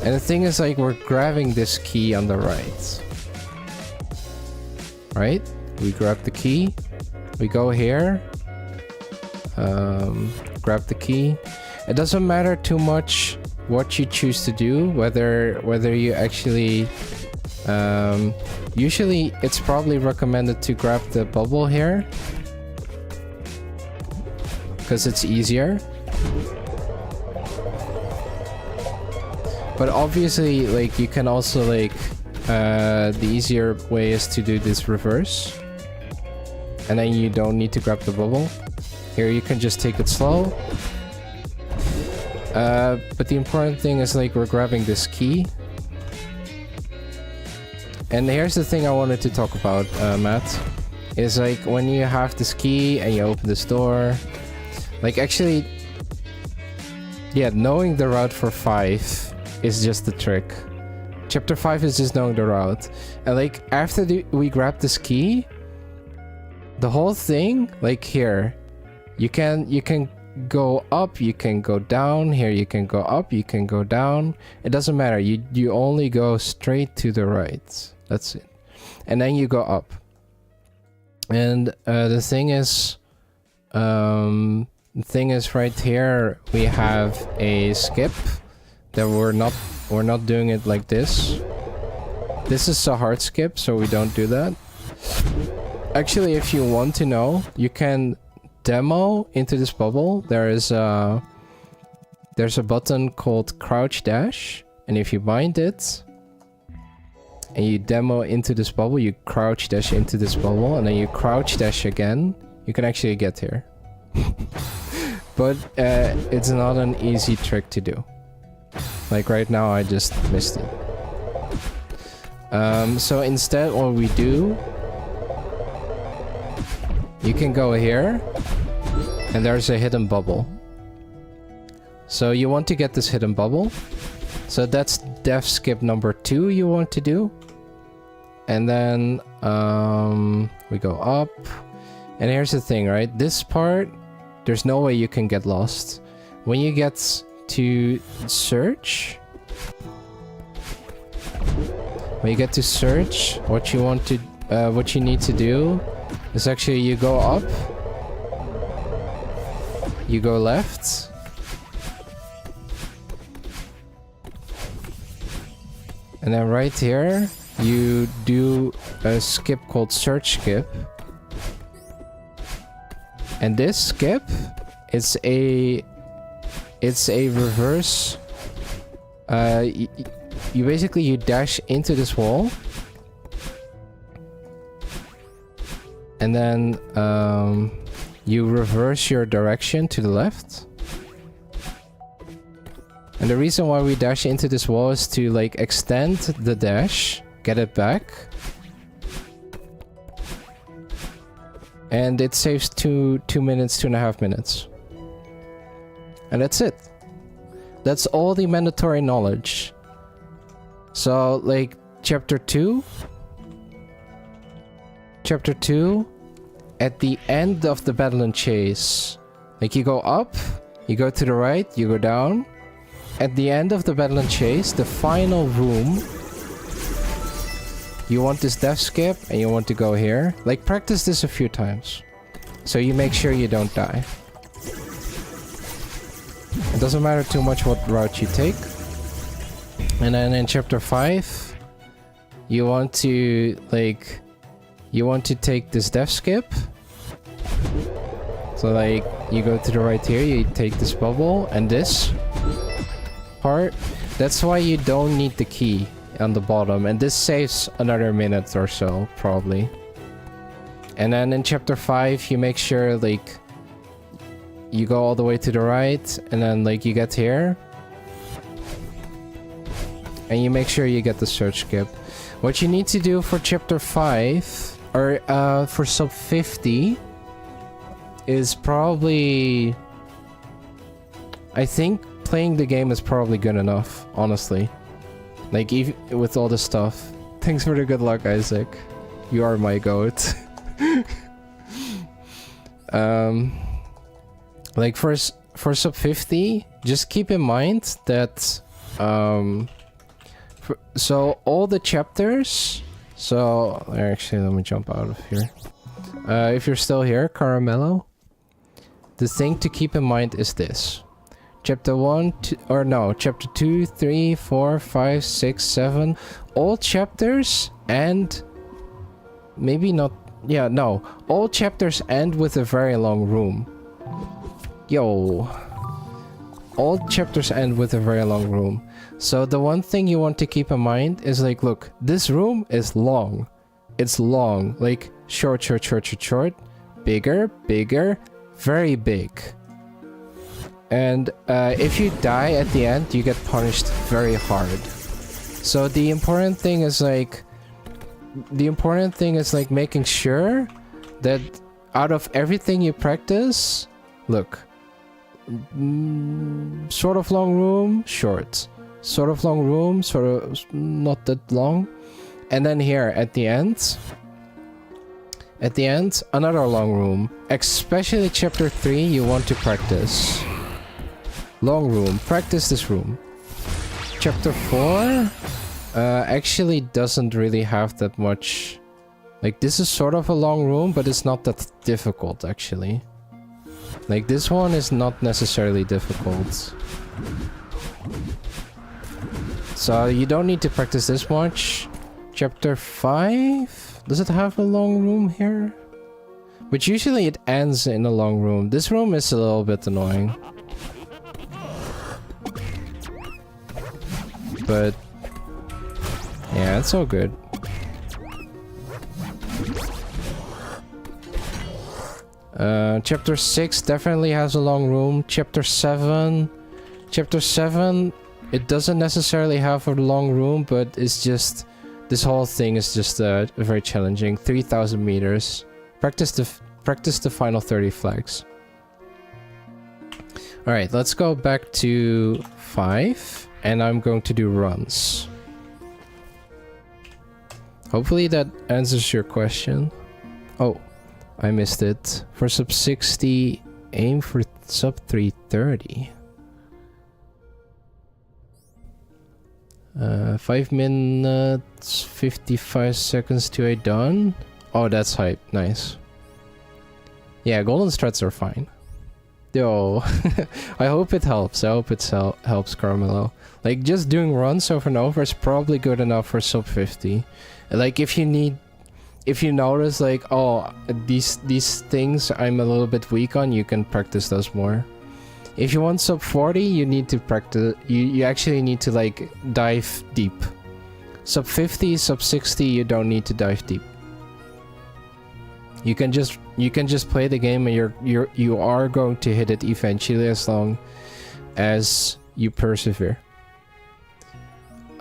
And the thing is, like, we're grabbing this key on the right. Right? We grab the key. We go here. Grab the key. It doesn't matter too much what you choose to do, whether you actually... usually it's probably recommended to grab the bubble here. Because it's easier. But obviously, like, you can also, like, the easier way is to do this reverse. And then you don't need to grab the bubble. Here you can just take it slow. But the important thing is, like, we're grabbing this key. And here's the thing I wanted to talk about, Matt. Is, like, when you have this key and you open this door... Like, actually... Yeah, knowing the route for 5 is just the trick. Chapter 5 is just knowing the route. And, like, after we grab this key... The whole thing, like, here... You can go up, you can go down. Here you can go up, you can go down. It doesn't matter. You only go straight to the right. That's it. And then you go up. And the thing is right here we have a skip that we're not doing it like this. This is a hard skip, so we don't do that. Actually, if you want to know, you can demo into this bubble. There's a button called crouch dash, and if you bind it and you demo into this bubble, you crouch dash into this bubble, and then you crouch dash again, you can actually get here. But it's not an easy trick to do. Like right now I just missed it. So instead what we do, you can go here and there's a hidden bubble. So you want to get this hidden bubble. So that's def skip number 2 you want to do. And then we go up. And here's the thing, right? This part, there's no way you can get lost. When you get to search, what you need to do is actually you go up, you go left, and then right here you do a skip called search skip. And this skip, it's a reverse. You basically dash into this wall, and then you reverse your direction to the left. And the reason why we dash into this wall is to like extend the dash, get it back. And it saves 2.5 minutes. And that's it. That's all the mandatory knowledge. So, like, Chapter 2, at the end of the battle and chase, like, you go up, you go to the right, you go down. At the end of the battle and chase, the final room, you want this def skip and you want to go here. Like, practice this a few times, so you make sure you don't die. It doesn't matter too much what route you take. And then in Chapter 5, you want to take this def skip. So like, you go to the right here, you take this bubble, and this part, that's why you don't need the key on the bottom, and this saves another minute or so, probably. And then in Chapter 5, you make sure, like, you go all the way to the right, and then, like, you get here. And you make sure you get the search skip. What you need to do for Chapter 5, or for sub 50, is probably, I think, playing the game is probably good enough, honestly. Like, even with all the stuff. Thanks for the good luck, Isaac. You are my goat. Like, for sub 50, just keep in mind that... so, all the chapters... So, actually, let me jump out of here. If you're still here, Caramello, the thing to keep in mind is this. Chapter 1, chapter 2, 3, 4, 5, 6, 7. All chapters end... Maybe not... Yeah, no. All chapters end with a very long room. Yo. All chapters end with a very long room. So the one thing you want to keep in mind is like, look, this room is long. It's long. Like, short, short, short, short, short. Bigger, bigger, very big. And if you die at the end, you get punished very hard. So the important thing is like making sure that out of everything you practice, look, sort of long room, short. Sort of long room, sort of not that long. And then here at the end, another long room. Especially chapter 3, you want to practice. Long room, practice this room. Chapter 4 actually doesn't really have that much. Like, this is sort of a long room, but it's not that difficult actually. Like, this one is not necessarily difficult. So you don't need to practice this much. Chapter 5? Does it have a long room here? But usually it ends in a long room. This room is a little bit annoying. But yeah, it's all good. Chapter 6 definitely has a long room. Chapter 7, it doesn't necessarily have a long room, but it's just, this whole thing is just very challenging. 3,000 meters. Practice the final 30 flags. All right, let's go back to 5, and I'm going to do runs. Hopefully that answers your question. Oh, I missed it. For sub 60, aim for sub 330. 5 minutes, 55 seconds to a done. Oh, that's hype. Nice. Yeah, golden strats are fine. Yo, I hope it helps. I hope it helps, Carmelo. Like, just doing runs over and over is probably good enough for sub 50. Like, if you notice, like, oh, these things I'm a little bit weak on, you can practice those more. If you want sub 40, you need to practice. You actually need to, like, dive deep. Sub 50, sub 60, you don't need to dive deep. You can just play the game, and you are going to hit it eventually as long as you persevere.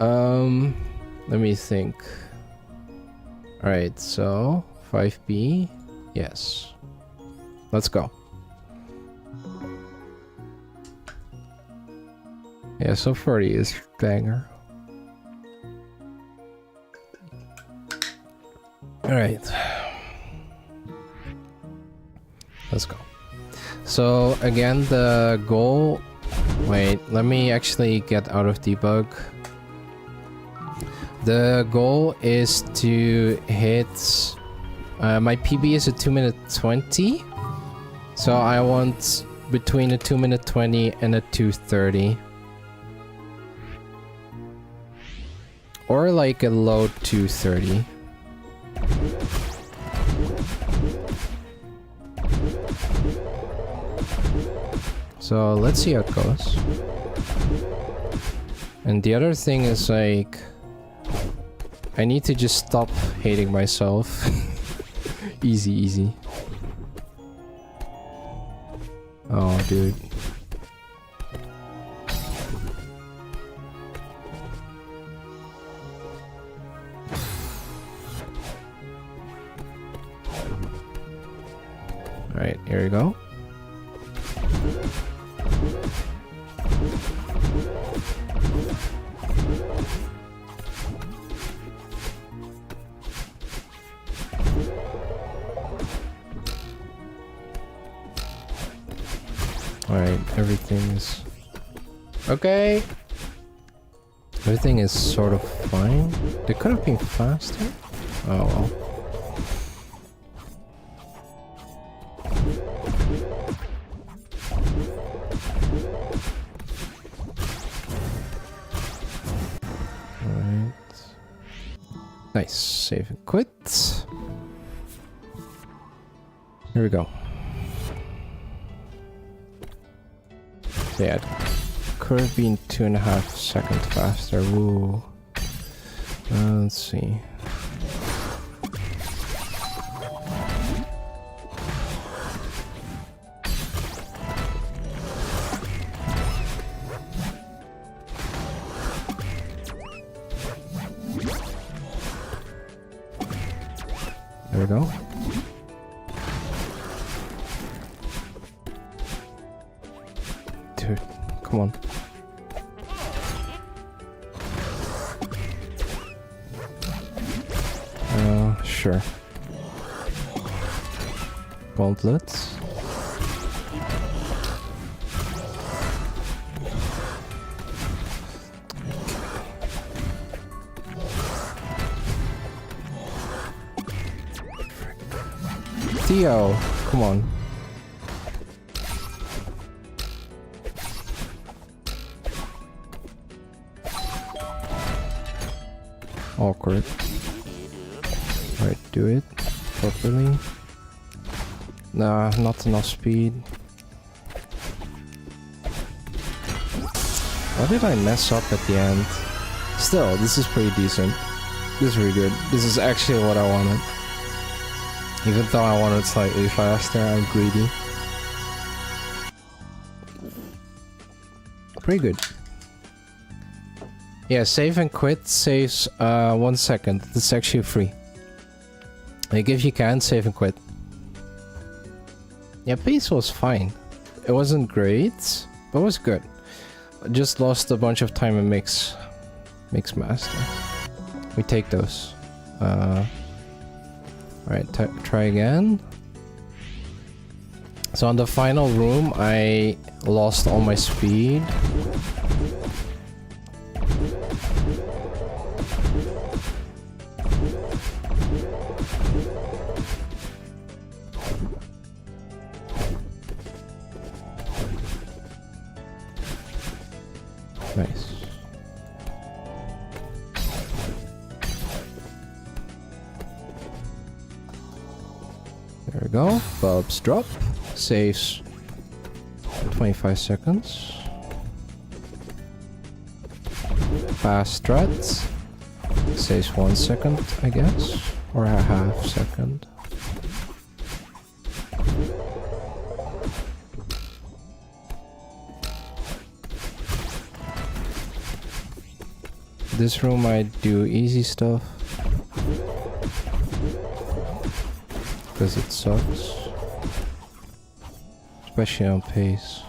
Let me think. All right, so 5B, yes. Let's go. Yeah, so 40 is banger. Alright. Let's go. So again, the goal... Wait, let me actually get out of debug. The goal is to hit... my PB is a 2 minute 20. So I want between a 2 minute 20 and a 2:30. Or like a low 2:30. So let's see how it goes. And the other thing is, like, I need to just stop hating myself. Easy, easy. Oh, dude. Alright, here we go. everything's okay. Everything is sort of fine. They could have been faster. Oh well. Alright. Nice. Save and quit. Here we go. So yeah, it could have been 2.5 seconds faster. Woo. Let's see. There we go. Dude, come on. Sure. Gauntlets. Theo, come on. Awkward. Right, do it properly. Nah, not enough speed. Why did I mess up at the end? Still, this is pretty decent. This is really good. This is actually what I wanted. Even though I wanted slightly faster, I'm greedy. Pretty good. Yeah, save and quit saves 1 second. It's actually free. Like if you can, save and quit. Yeah, pace was fine. It wasn't great, but it was good. I just lost a bunch of time in mix master. We take those. Alright, try again. So on the final room, I lost all my speed. Nice. There we go. Bulbs drop. Saves 25 seconds. Fast struts. Saves 1 second, I guess. Or a half second. This room I do easy stuff. Because it sucks. Especially on pace.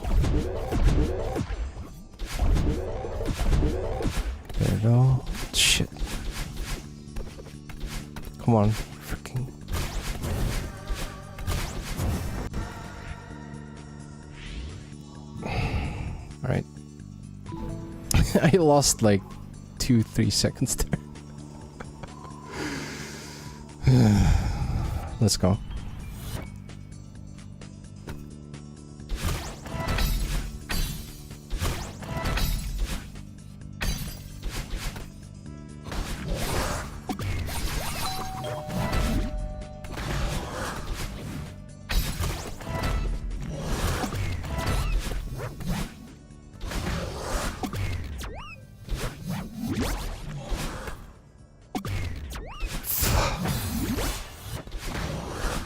There we go. Shit. Come on. Freaking. Alright. I lost like 2-3 seconds there. Let's go.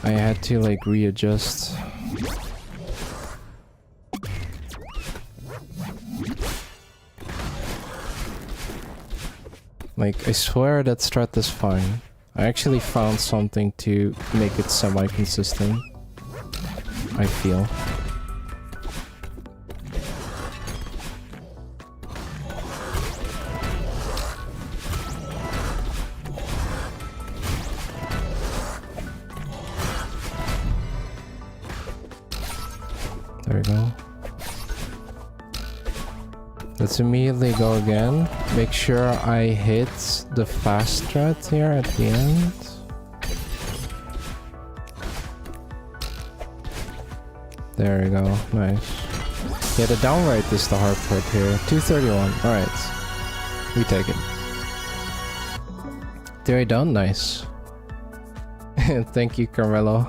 I had to like readjust. Like I swear that strat is fine. I actually found something to make it semi-consistent. I feel. There we go. Let's immediately go again. Make sure I hit the fast strat here at the end. There we go. Nice. Yeah, the downright is the hard part here. 231. Alright. We take it. Theory done? Nice. Thank you, Carmelo.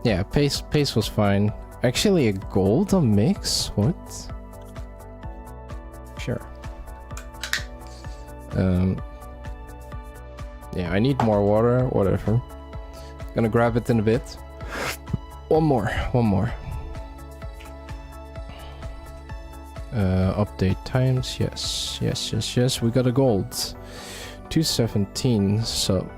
Yeah, pace was fine. Actually, a gold on mix? What? Sure. Yeah, I need more water. Whatever. Gonna grab it in a bit. One more. Update times. Yes. We got a gold. 217. So.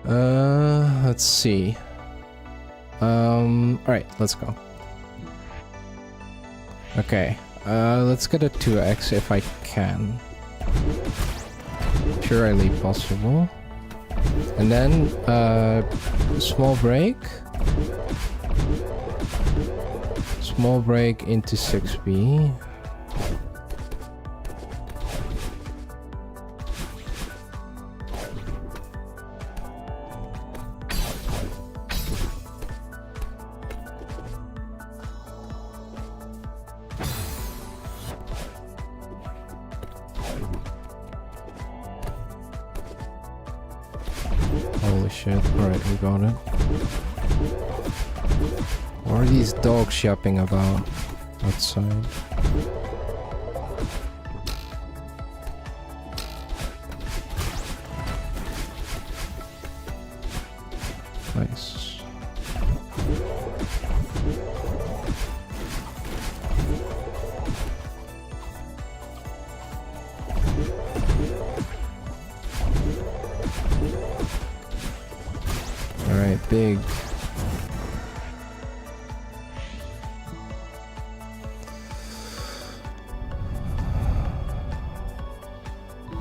Let's see. Alright, let's go. Okay, let's get a 2x if I can. Purely possible. And then, small break. Small break into 6B. Holy shit, alright, we got it. What are these dogs yapping about outside? Nice. Alright, big.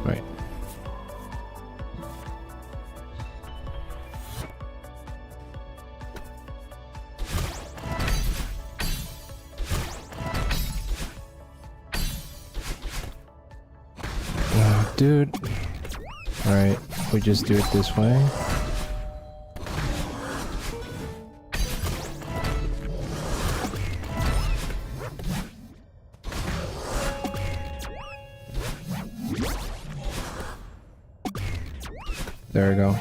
Right. Dude. Alright, we just do it this way. There we go.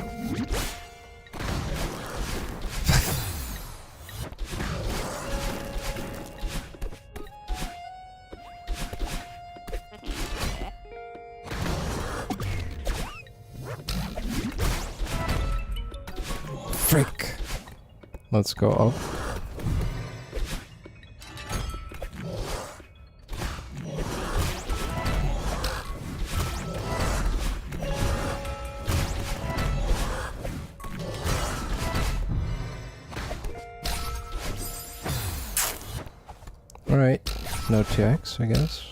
Frick. Let's go up. Alright, no 2x, I guess.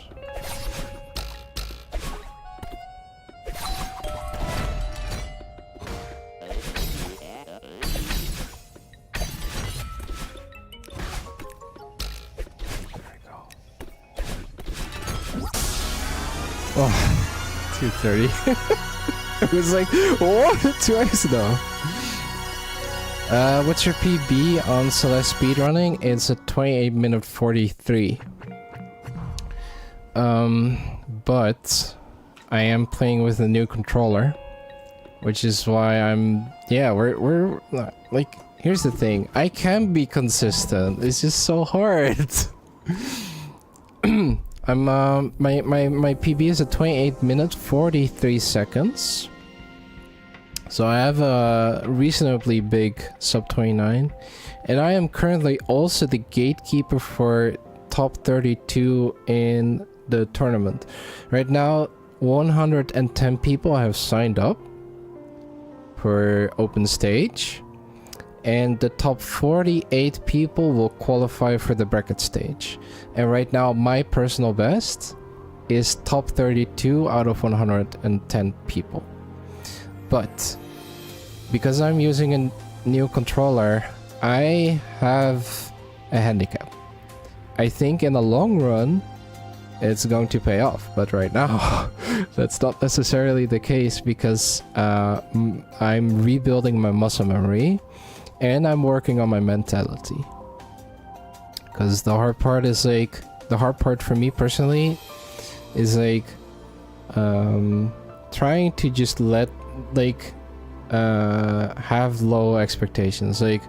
There we go. Oh, 230. It was like, what? 2x though. What's your PB on Celeste Speedrunning? It's a 28-minute 43. But I am playing with a new controller, which is why I'm, yeah, we're like, here's the thing. I can be consistent. It's just so hard. I'm my PB is a 28-minute 43 seconds. So I have a reasonably big sub 29, and I am currently also the gatekeeper for top 32 in the tournament. Right now, 110 people have signed up for open stage, and the top 48 people will qualify for the bracket stage. And right now, my personal best is top 32 out of 110 people. But because I'm using a new controller, I have a handicap. I think in the long run, it's going to pay off. But right now, that's not necessarily the case because I'm rebuilding my muscle memory and I'm working on my mentality. Because the hard part is like, the hard part for me personally is like trying to just let like have low expectations, like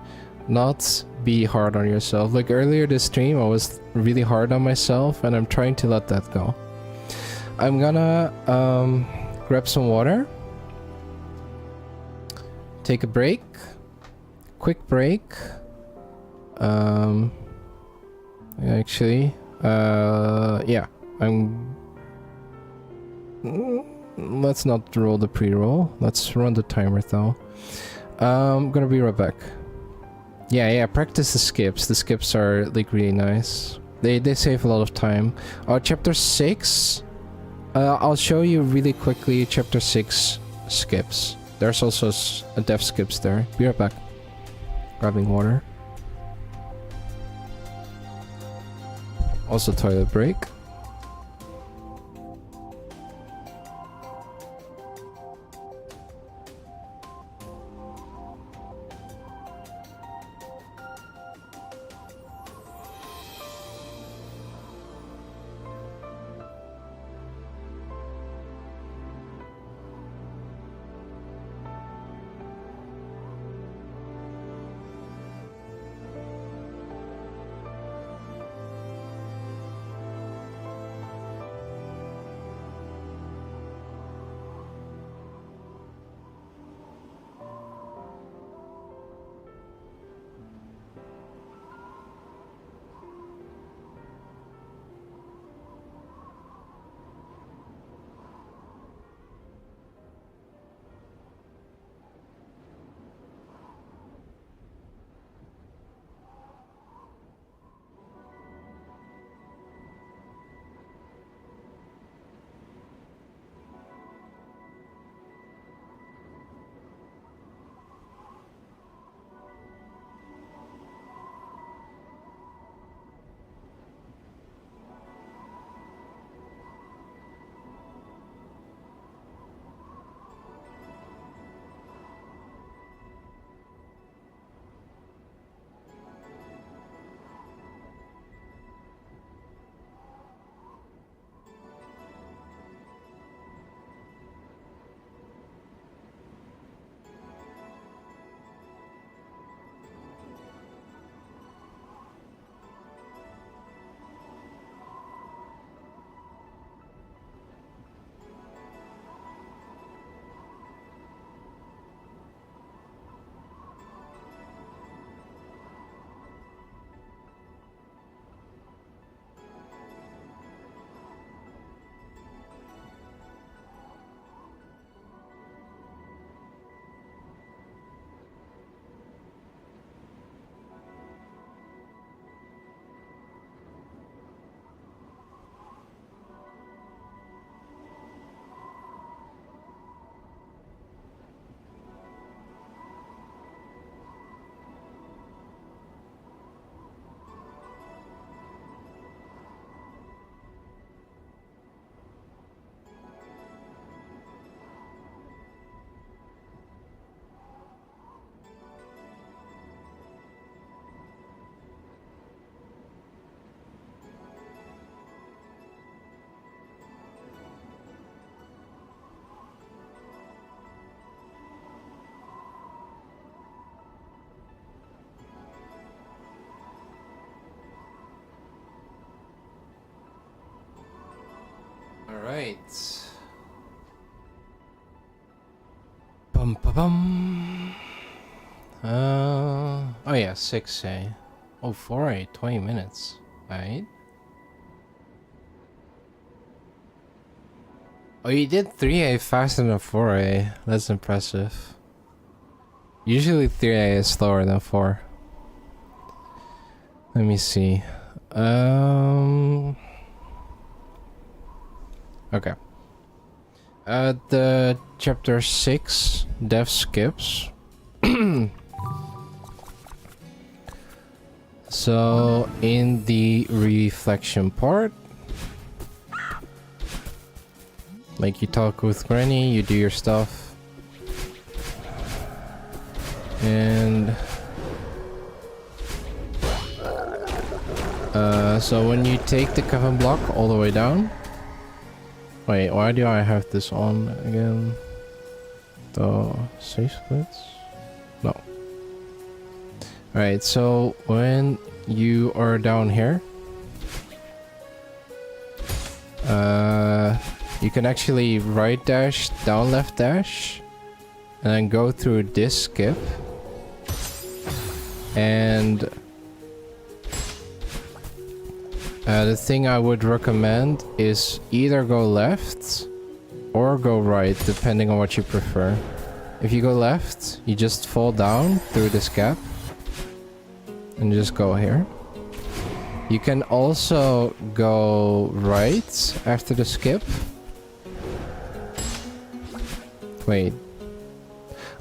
not be hard on yourself. Like earlier this stream I was really hard on myself and I'm trying to let that go. I'm gonna grab some water, take a break, quick break. Actually yeah, let's not roll the pre-roll. Let's run the timer though. I'm gonna be right back. Yeah, practice the skips. The skips are like really nice. They save a lot of time. Chapter 6. I'll show you really quickly chapter 6 skips. There's also a dev skips there. Be right back. Grabbing water. Also toilet break. Alright. Bum ba bum. Oh yeah, 6A. Oh, 4A, 20 minutes. Right? Oh, you did 3A faster than 4A. That's impressive. Usually 3A is slower than 4. Let me see. Okay. The chapter 6 dev skips. So in the reflection part, like you talk with Granny, you do your stuff, and so when you take the coven block all the way down, wait, why do I have this on again? The safe splits? No. Alright, so when you are down here, you can actually right dash, down left dash, and then go through this skip. And the thing I would recommend is either go left or go right, depending on what you prefer. If you go left, you just fall down through this gap and just go here. You can also go right after the skip. Wait.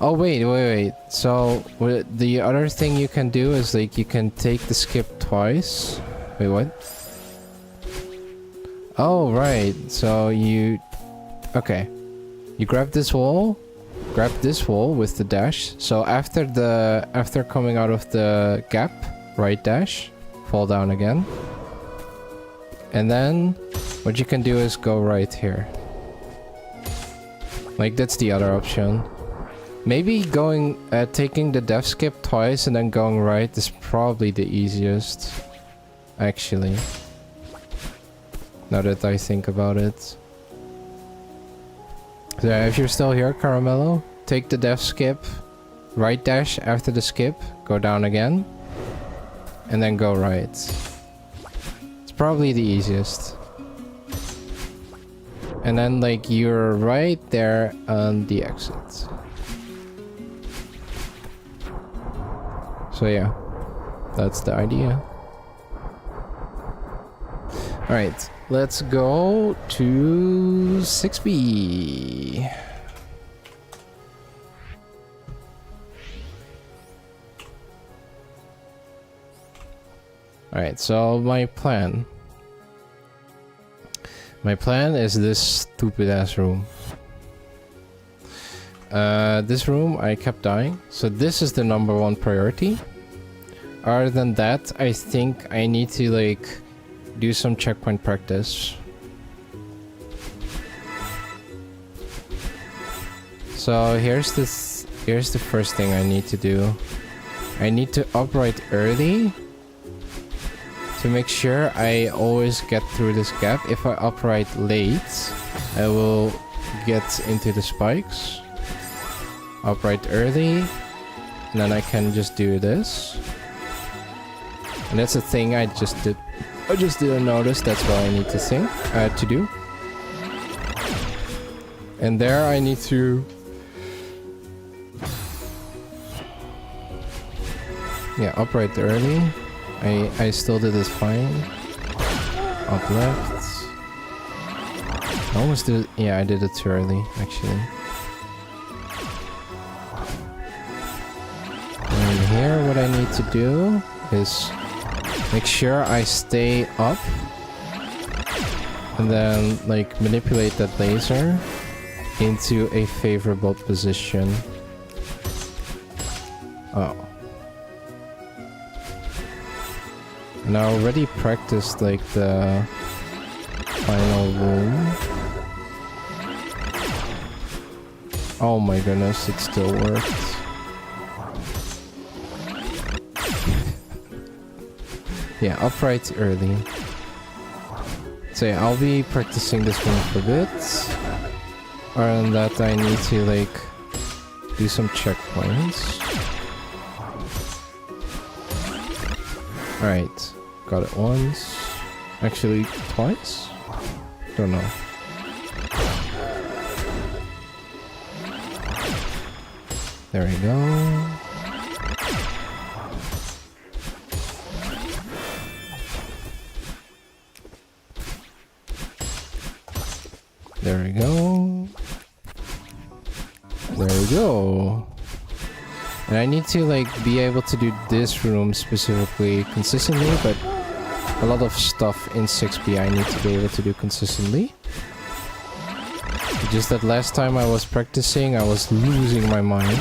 Oh, wait. So, the other thing you can do is, like, you can take the skip twice. Wait, what? Oh, right. So, okay. You grab this wall with the dash. So, after coming out of the gap, right dash, fall down again. And then, what you can do is go right here. Like, that's the other option. Maybe taking the death skip twice and then going right is probably the easiest. Actually. Now that I think about it. So yeah, if you're still here, Caramello, take the death skip, right dash after the skip, go down again, and then go right. It's probably the easiest. And then, like, you're right there on the exit. So yeah, that's the idea. Alright, let's go to 6B. Alright, so my plan. My plan is this stupid ass room. This room, I kept dying. So this is the #1 priority. Other than that, I think I need to, like, do some checkpoint practice. So here's the first thing I need to do. I need to upright early to make sure I always get through this gap. If I upright late, I will get into the spikes. Upright early, and then I can just do this. And that's a thing I just didn't notice. That's what I need to to do. And there I need to, yeah, upright early. I still did it fine. Up left. I almost did it. Yeah, I did it too early, actually. And here, what I need to do is make sure I stay up, and then, like, manipulate that laser into a favorable position. Oh. And I already practiced, like, the final room. Oh my goodness, it still worked. Yeah, upright early. So yeah, I'll be practicing this one for a bit. Other than that, I need to, like, do some checkpoints. Alright, got it once. Actually, twice? Don't know. There we go. There we go. There we go. And I need to like be able to do this room specifically consistently, but a lot of stuff in 6B I need to be able to do consistently. Just that last time I was practicing, I was losing my mind.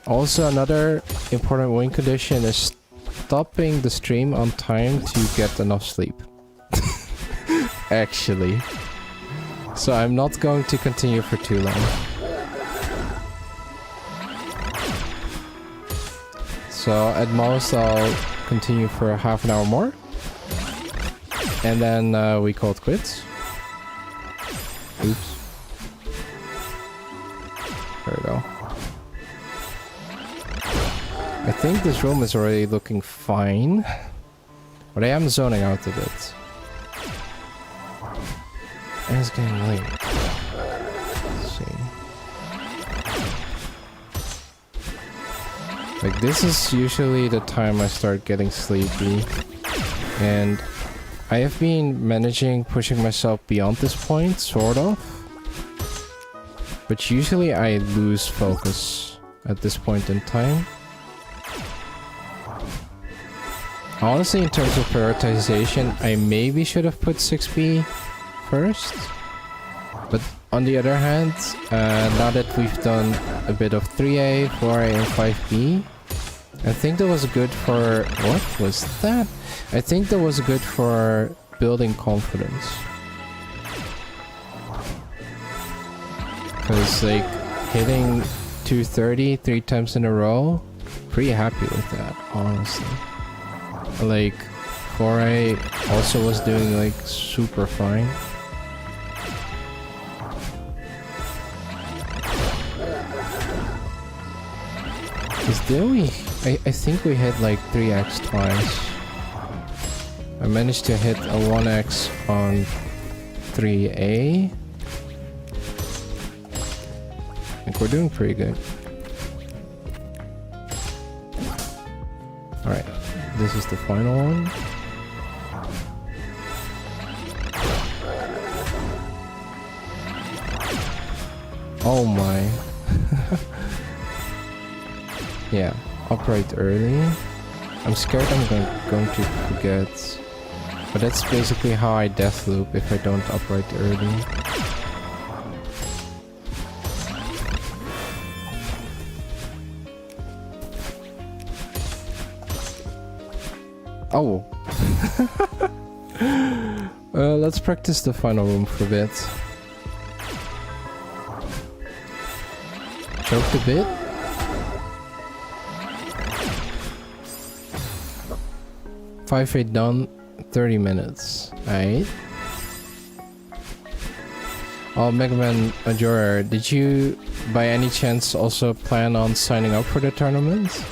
Also, another important win condition is stopping the stream on time to get enough sleep. Actually. So I'm not going to continue for too long. So at most I'll continue for half an hour more. And then we call it quits. Oops. There we go. I think this room is already looking fine. But I am zoning out a bit. And it's getting late. Let's see. Like, this is usually the time I start getting sleepy. And I have been managing pushing myself beyond this point, sort of. But usually I lose focus at this point in time. Honestly, in terms of prioritization, I maybe should have put 6B first. But on the other hand, now that we've done a bit of 3A, 4A and 5B, I think that was good for... What was that? I think that was good for building confidence. Because like hitting 230 3 times in a row, pretty happy with that, honestly. Like 4A also was doing like super fine. Cause then I think we hit like 3x twice. I managed to hit a 1x on 3A. I think we're doing pretty good. Alright, this is the final one. Oh my. Yeah, upright early. I'm scared I'm going to forget. But that's basically how I death loop if I don't upright early. Oh. Let's practice the final room for a bit. Choked a bit. Five eight done, 30 minutes. Alright. Oh, Mega Man Majora, did you by any chance also plan on signing up for the tournament?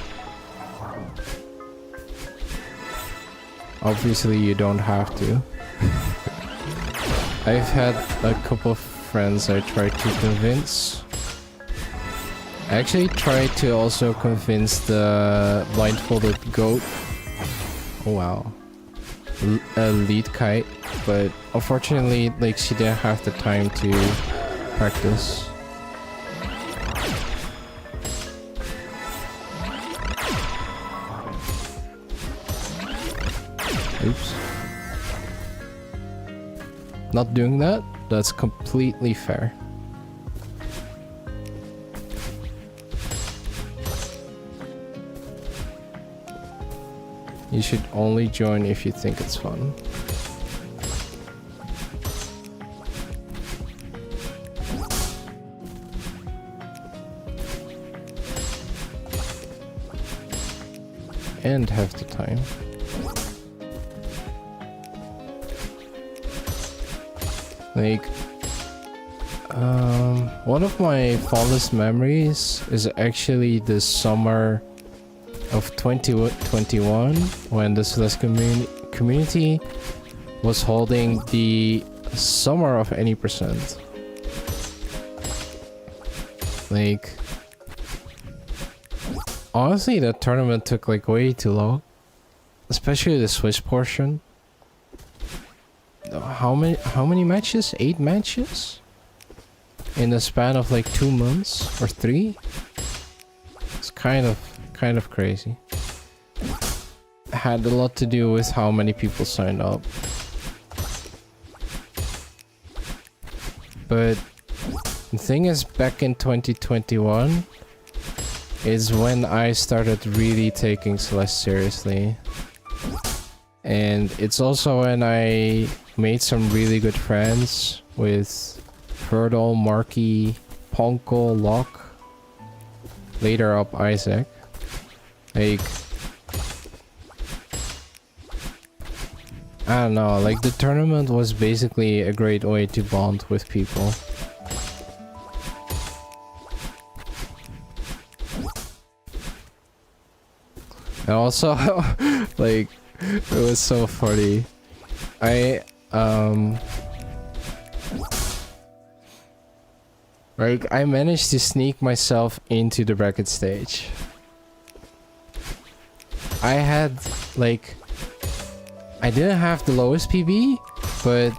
Obviously you don't have to. I've had a couple of friends I tried to convince. I actually tried to also convince the Blindfolded goat. Oh wow. Lead kite, but unfortunately like she didn't have the time to practice. Oops. Not doing that? That's completely fair. You should only join if you think it's fun. And have the time. Like, one of my fondest memories is actually the summer of 2021 when the Celeste community was holding the Summer of Any %. Like, honestly, that tournament took like way too long, especially the Swiss portion. How many matches? 8 matches? in the span of like 2 months or 3. It's kind of crazy. Had a lot to do with how many people signed up. But the thing is, back in 2021 is when I started really taking Celeste seriously. And it's also when I made some really good friends with Fertile, Marky, Ponko, Locke, later up Isaac. Like, I don't know, like the tournament was basically a great way to bond with people. And also, like, it was so funny. I managed to sneak myself into the bracket stage. I had, like, I didn't have the lowest PB, but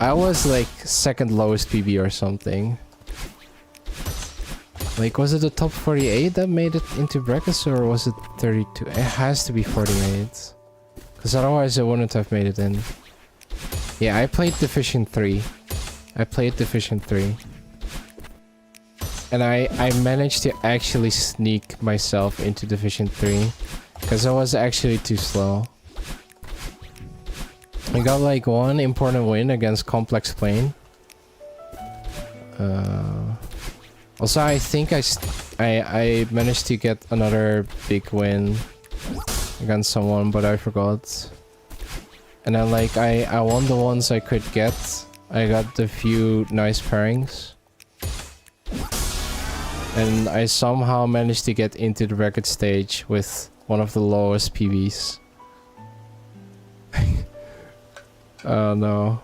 I was like second lowest PB or something. Like, was it the top 48 that made it into brackets, or was it 32? It has to be 48. Because otherwise I wouldn't have made it in. Yeah, I played Division 3. And I managed to actually sneak myself into Division 3. Because I was actually too slow. I got like one important win against Complex Plane. Also, I think I managed to get another big win against someone, but I forgot. And then like I won the ones I could get. I got a few nice pairings. And I somehow managed to get into the record stage with one of the lowest PBs. Oh no.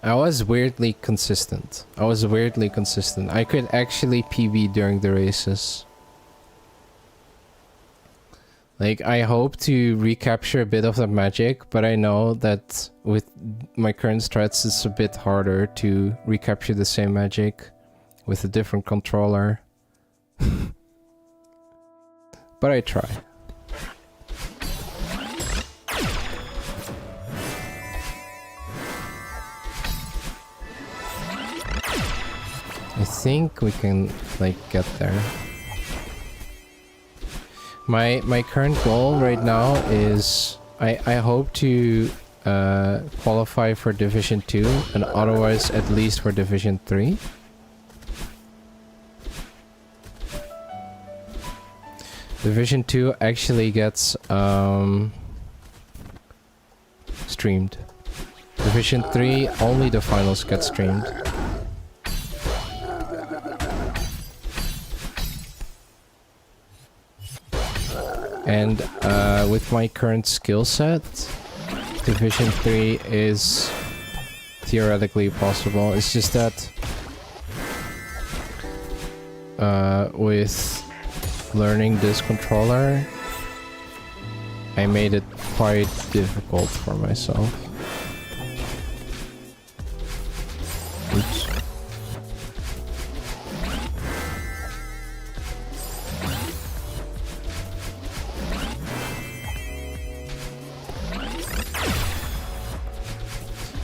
I was weirdly consistent. I could actually PB during the races. Like, I hope to recapture a bit of that magic, but I know that with my current strats it's a bit harder to recapture the same magic with a different controller. But I try. I think we can, like, get there. My current goal right now is I hope to qualify for Division 2 and otherwise at least for Division 3. Division 2 actually gets streamed. Division 3, only the finals get streamed. And with my current skill set, Division 3 is theoretically possible. It's just that with learning this controller, I made it quite difficult for myself. Oops.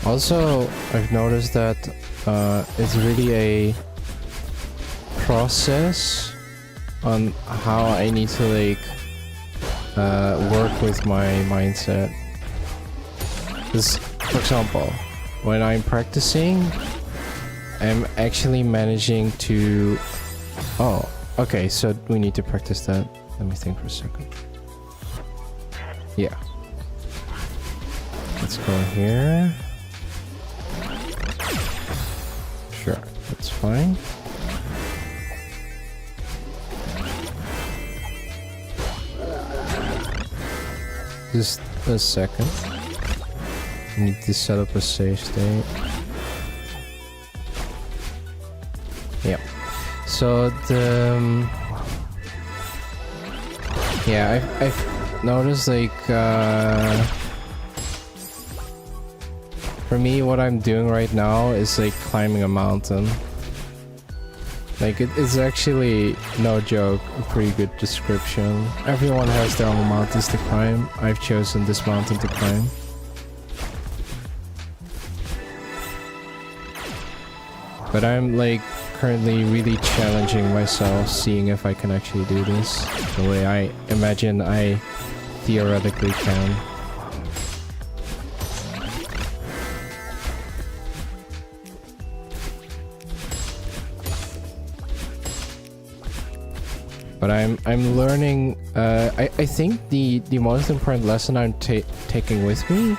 Also, I've noticed that it's really a process on how I need to like work with my mindset. Because, for example, when I'm practicing, I'm actually managing to... Oh, okay, so we need to practice that. Let me think for a second. Yeah. Let's go here. Sure, that's fine. Just a second. I need to set up a save state. Yeah. So the yeah, I've noticed like For me, what I'm doing right now is like climbing a mountain. Like it's actually, no joke, a pretty good description. Everyone has their own mountains to climb. I've chosen this mountain to climb. But I'm like currently really challenging myself, seeing if I can actually do this the way I imagine I theoretically can. But I'm learning. I think the most important lesson I'm taking with me,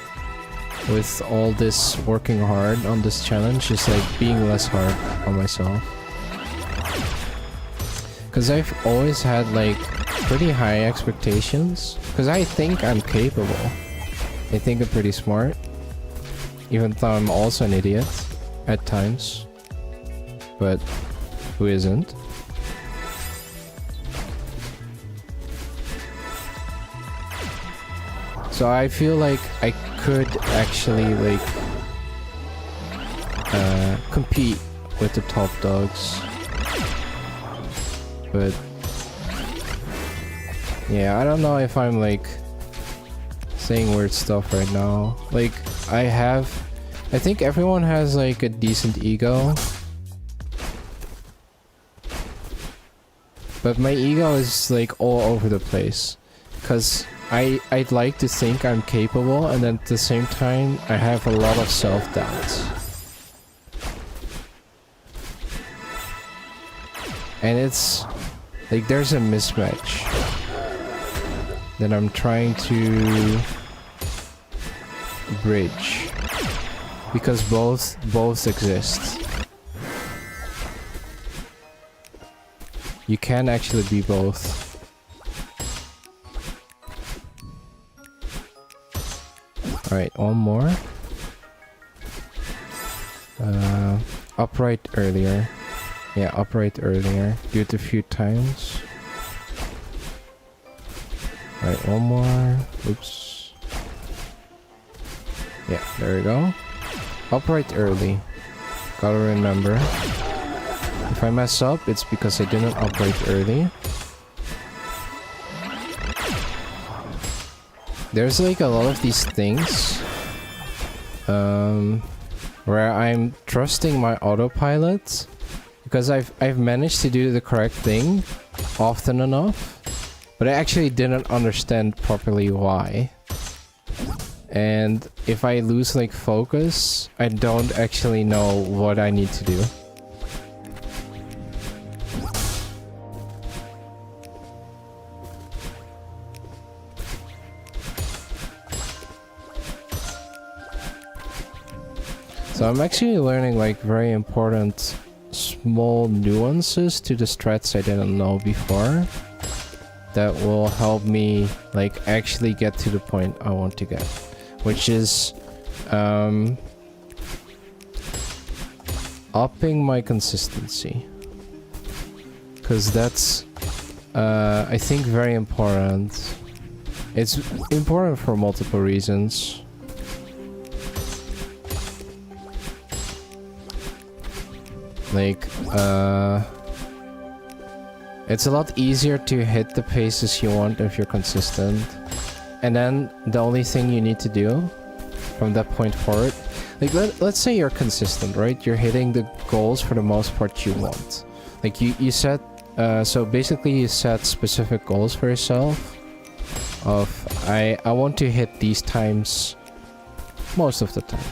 with all this working hard on this challenge, is like being less hard on myself. Because I've always had like pretty high expectations. Because I think I'm capable. I think I'm pretty smart. Even though I'm also an idiot at times. But who isn't? So I feel like I could actually like compete with the top dogs. But yeah, I don't know if I'm like saying weird stuff right now. Like I think everyone has like a decent ego. But my ego is like all over the place. 'Cause I'd like to think I'm capable, and then at the same time I have a lot of self-doubts. And it's like there's a mismatch that I'm trying to bridge, because both exist. You can actually be both. Alright, one more. Upright earlier. Yeah, upright earlier. Do it a few times. Alright, one more. Oops. Yeah, there we go. Upright early. Gotta remember. If I mess up, it's because I didn't upright early. There's like a lot of these things where I'm trusting my autopilot because I've managed to do the correct thing often enough, but I actually didn't understand properly why. And if I lose like focus, I don't actually know what I need to do. So I'm actually learning like very important small nuances to the strats I didn't know before that will help me like actually get to the point I want to get, which is upping my consistency, because that's I think very important. It's important for multiple reasons. Like, it's a lot easier to hit the paces you want if you're consistent. And then the only thing you need to do from that point forward, like let's say you're consistent, right? You're hitting the goals for the most part you want. Like you set, so basically you set specific goals for yourself of, I want to hit these times most of the time.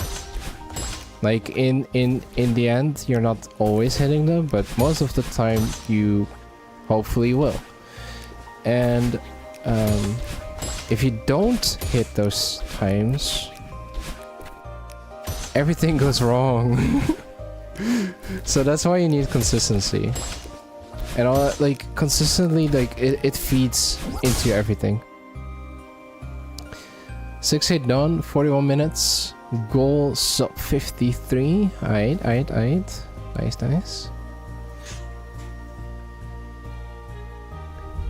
Like in the end, you're not always hitting them, but most of the time you hopefully will. And if you don't hit those times, everything goes wrong. So that's why you need consistency. And all that, like consistently, like it feeds into everything. 6-8 done, 41 minutes. Goal sub 53. Aight. Nice.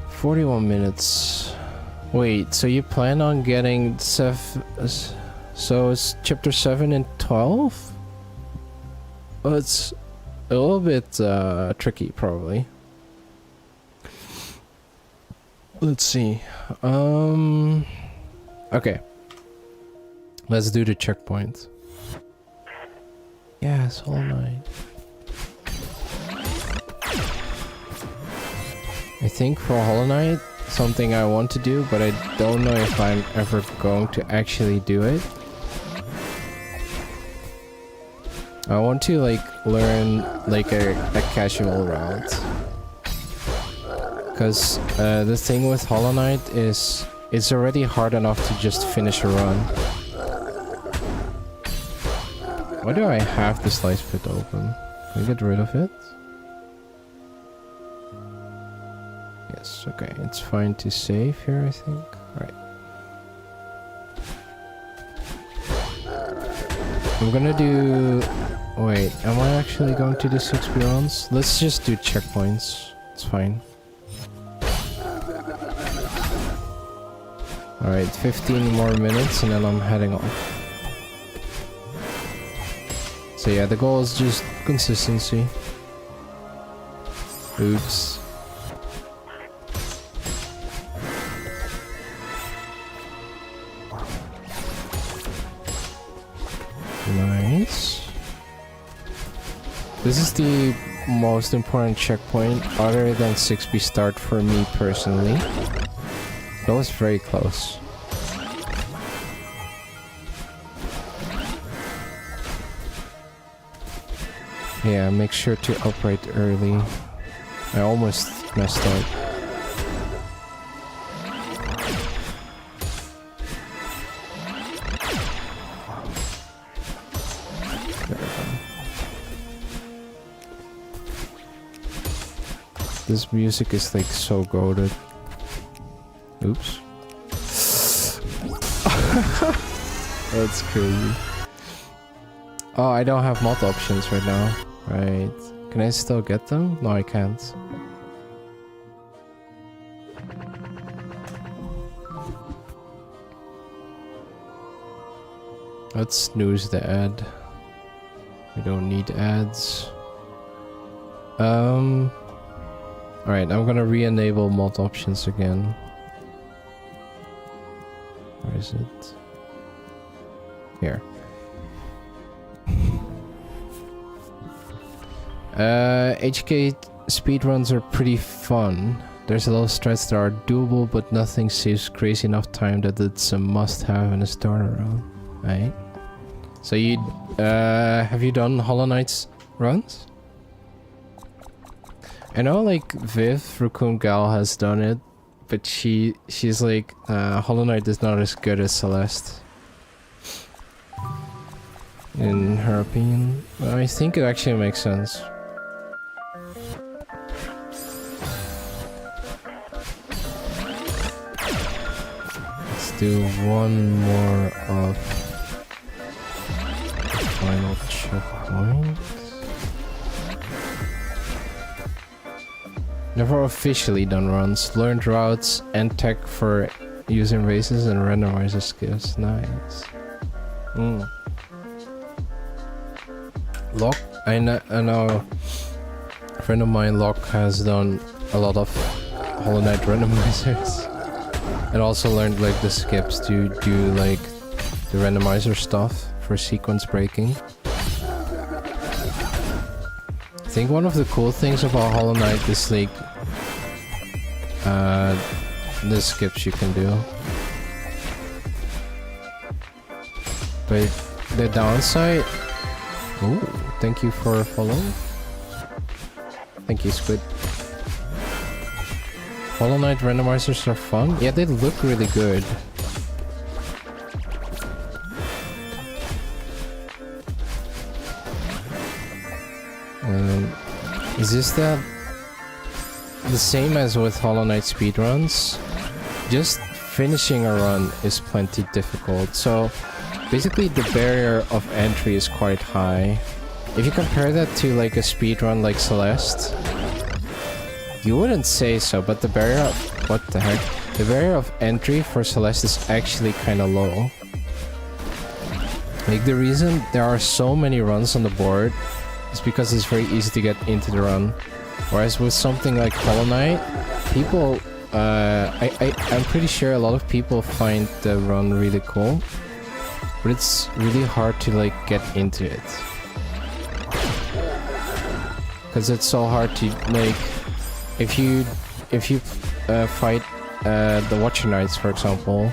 41 minutes. Wait, so you plan on getting So it's chapter 7 and 12? Well, it's a little bit tricky, probably. Let's see. Okay. Let's do the checkpoint. Yes, all night. I think for Hollow Knight, something I want to do, but I don't know if I'm ever going to actually do it. I want to like learn like a casual route. Because the thing with Hollow Knight is it's already hard enough to just finish a run. Why do I have the slice pit open? Can I get rid of it? Yes, okay, it's fine to save here, I think. Alright. I'm gonna do... Wait, am I actually going to do 6 rounds? Let's just do checkpoints. It's fine. Alright, 15 more minutes and then I'm heading off. So yeah, the goal is just consistency. Oops. Nice. This is the most important checkpoint other than 6B start for me personally. That was very close. Yeah, make sure to upright early. I almost messed up. There we go. This music is like so goated. Oops. That's crazy. Oh, I don't have mod options right now. Right. Can I still get them? No, I can't. Let's snooze the ad. We don't need ads. Alright, I'm gonna re-enable mod options again. Where is it? Here. HK speedruns are pretty fun. There's a lot of strats that are doable, but nothing saves crazy enough time that it's a must-have in a starter run. Right? So you have you done Hollow Knight's runs? I know like Viv Raccoon Gal has done it, but she's like Hollow Knight is not as good as Celeste. In her opinion. I think it actually makes sense. Let's do one more of the final checkpoint. Never officially done runs. Learned routes and tech for using races and randomizer skills. Nice. Locke, I know a friend of mine, Locke, has done a lot of Hollow Knight randomizers. And also learned like the skips to do like the randomizer stuff for sequence breaking. I think one of the cool things about Hollow Knight is like the skips you can do. But the downside... Ooh, thank you for a follow. Thank you, Squid. Hollow Knight randomizers are fun. Yeah, they look really good. Is this the same as with Hollow Knight speedruns? Just finishing a run is plenty difficult. So basically the barrier of entry is quite high. If you compare that to like a speedrun like Celeste, you wouldn't say so, but the barrier of... What the heck? The barrier of entry for Celeste is actually kind of low. Like, the reason there are so many runs on the board is because it's very easy to get into the run. Whereas with something like Hollow Knight, people, I'm pretty sure a lot of people find the run really cool, but it's really hard to like get into it. Because it's so hard to like, if you fight the Watcher Knights, for example,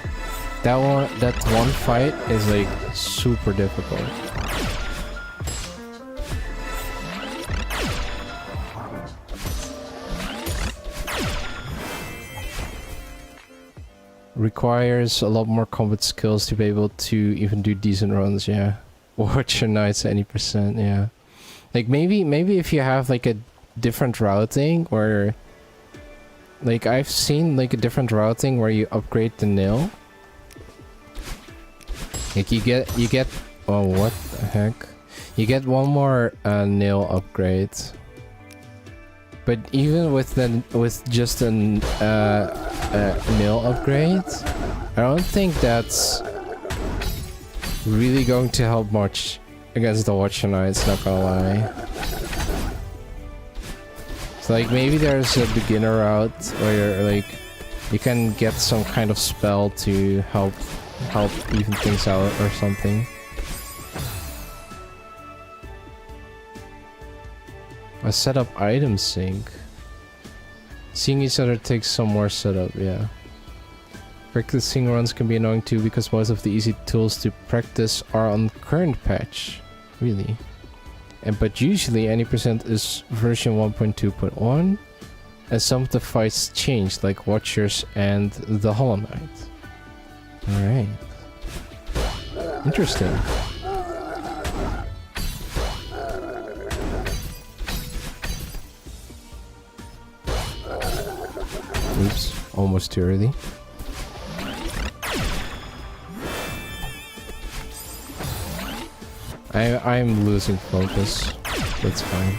that one fight is like super difficult. Requires a lot more combat skills to be able to even do decent runs, yeah. Watcher Knights any percent, yeah. Like maybe if you have like a different routing where, like I've seen like a different routing where you upgrade the nail. Like you get oh, what the heck? You get one more nail upgrade. But even with just a nail upgrade, I don't think that's really going to help much against the Watcher Knights, not gonna lie. So like maybe there's a beginner route where like you can get some kind of spell to help even things out or something. A setup item sync. Seeing each other takes some more setup, yeah. Practicing runs can be annoying too because most of the easy tools to practice are on current patch. Really. But usually any percent is version 1.2.1 and some of the fights change like Watchers and the Hollow Knight. Alright. Interesting. Oops, almost too early. I'm losing focus. That's fine.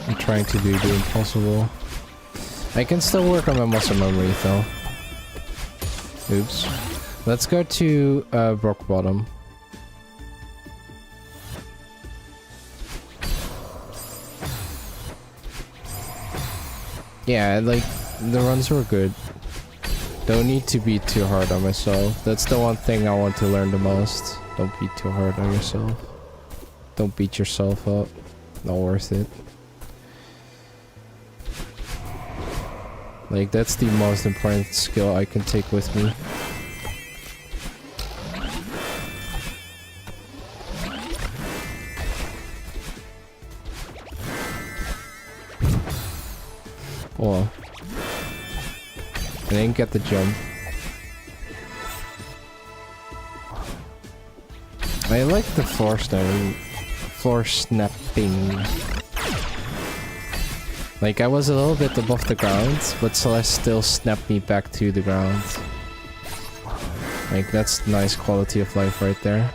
I'm trying to do the impossible. I can still work on my muscle memory though. Oops. Let's go to rock bottom. Yeah, like the runs were good. Don't need to be too hard on myself. That's the one thing I want to learn the most. Don't be too hard on yourself. Don't beat yourself up. Not worth it. Like that's the most important skill I can take with me. Oh. I didn't get the jump. I like the floor snapping. Like I was a little bit above the ground, but Celeste still snapped me back to the ground. Like that's nice quality of life right there.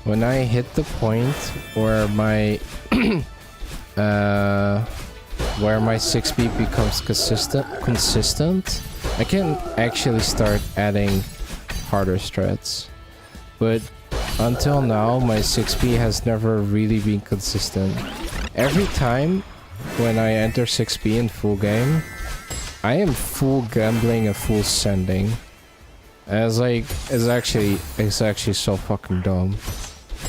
When I hit the point where my where my 6B becomes consistent, I can actually start adding harder strats. But until now, my 6B has never really been consistent. Every time when I enter 6B in full game, I am full gambling and full sending. It's like it's actually so fucking dumb.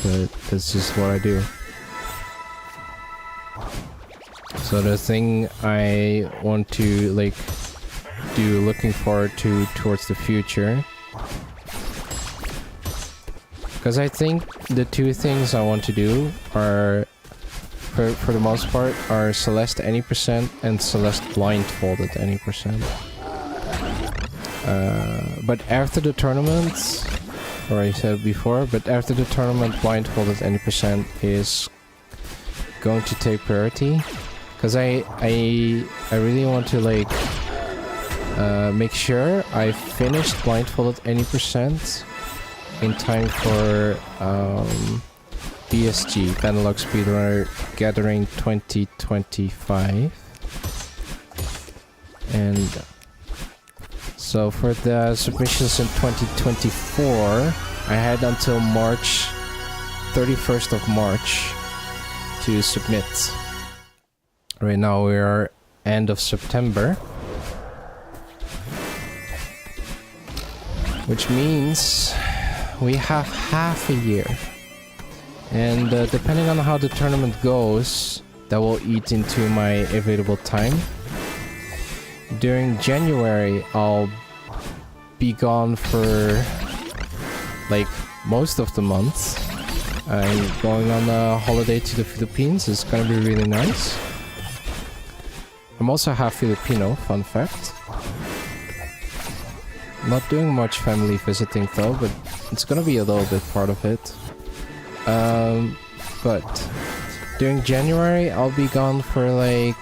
But that's just what I do. So the thing I want to like do looking forward to towards the future, because I think the two things I want to do are for the most part are Celeste Any percent and Celeste Blindfolded Any percent. But after the tournament, or I said before, but after the tournament, Blindfolded Any percent is going to take priority, Because I really want to like make sure I finished Blindfolded Any % in time for BSG, Benelux Speedrunner Gathering 2025. And so for the submissions in 2024, I had until March 31st of March to submit. Right now we are end of September, which means we have half a year. And depending on how the tournament goes, that will eat into my available time. During January, I'll be gone for like most of the month. I'm going on a holiday to the Philippines. It's gonna be really nice. I'm also half Filipino, fun fact. Not doing much family visiting though, but it's gonna be a little bit part of it. But during January, I'll be gone for like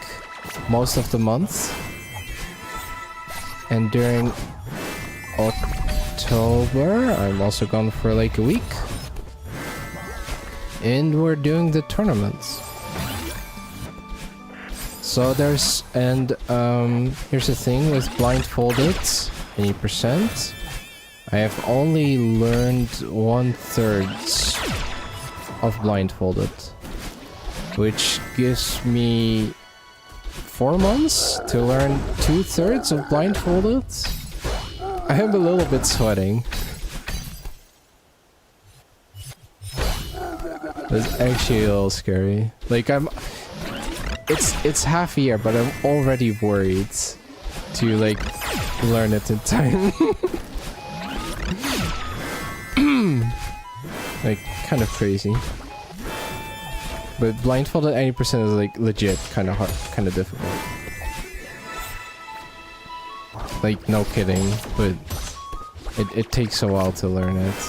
most of the month. And during October, I'm also gone for like a week. And we're doing the tournaments. So there's, and here's the thing with Blindfolded, any %, I have only learned 1/3 of Blindfolded, which gives me 4 months to learn 2/3 of Blindfolded. I am a little bit sweating. It's actually a little scary. Like it's half a year, but I'm already worried to like learn it in time. Like kind of crazy. But Blindfolded Any % is like legit kind of hard, kind of difficult. Like no kidding, but it takes a while to learn it.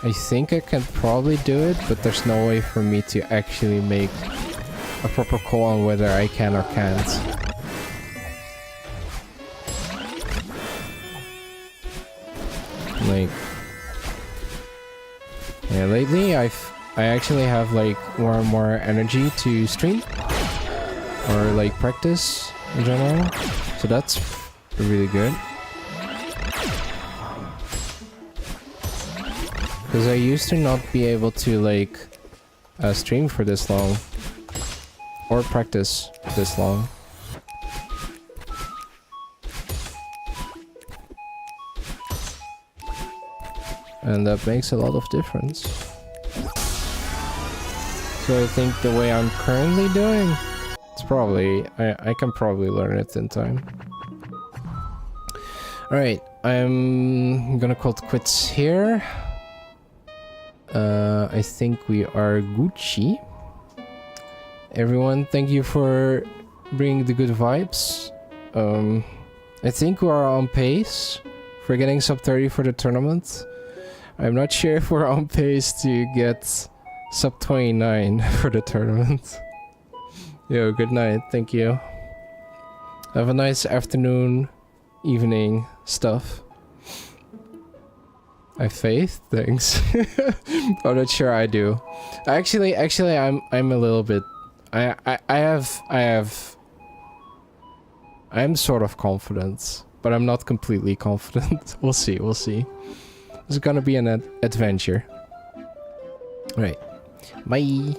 I think I can probably do it, but there's no way for me to actually make a proper call on whether I can or can't. Like, yeah, lately I actually have like more and more energy to stream or like practice in general, so that's really good. Because I used to not be able to like stream for this long or practice this long. And that makes a lot of difference. So I think the way I'm currently doing, it's probably, I can probably learn it in time. Alright, I'm gonna call it quits here. I think we are Gucci. Everyone, thank you for bringing the good vibes. I think we are on pace for getting sub 30 for the tournament. I'm not sure if we're on pace to get sub 29 for the tournament. Yo, good night, thank you. Have a nice afternoon, evening stuff. I have faith, thanks. I'm not sure I do. Actually, I'm a little bit. I'm sort of confident, but I'm not completely confident. We'll see. It's gonna be an adventure. All right, bye.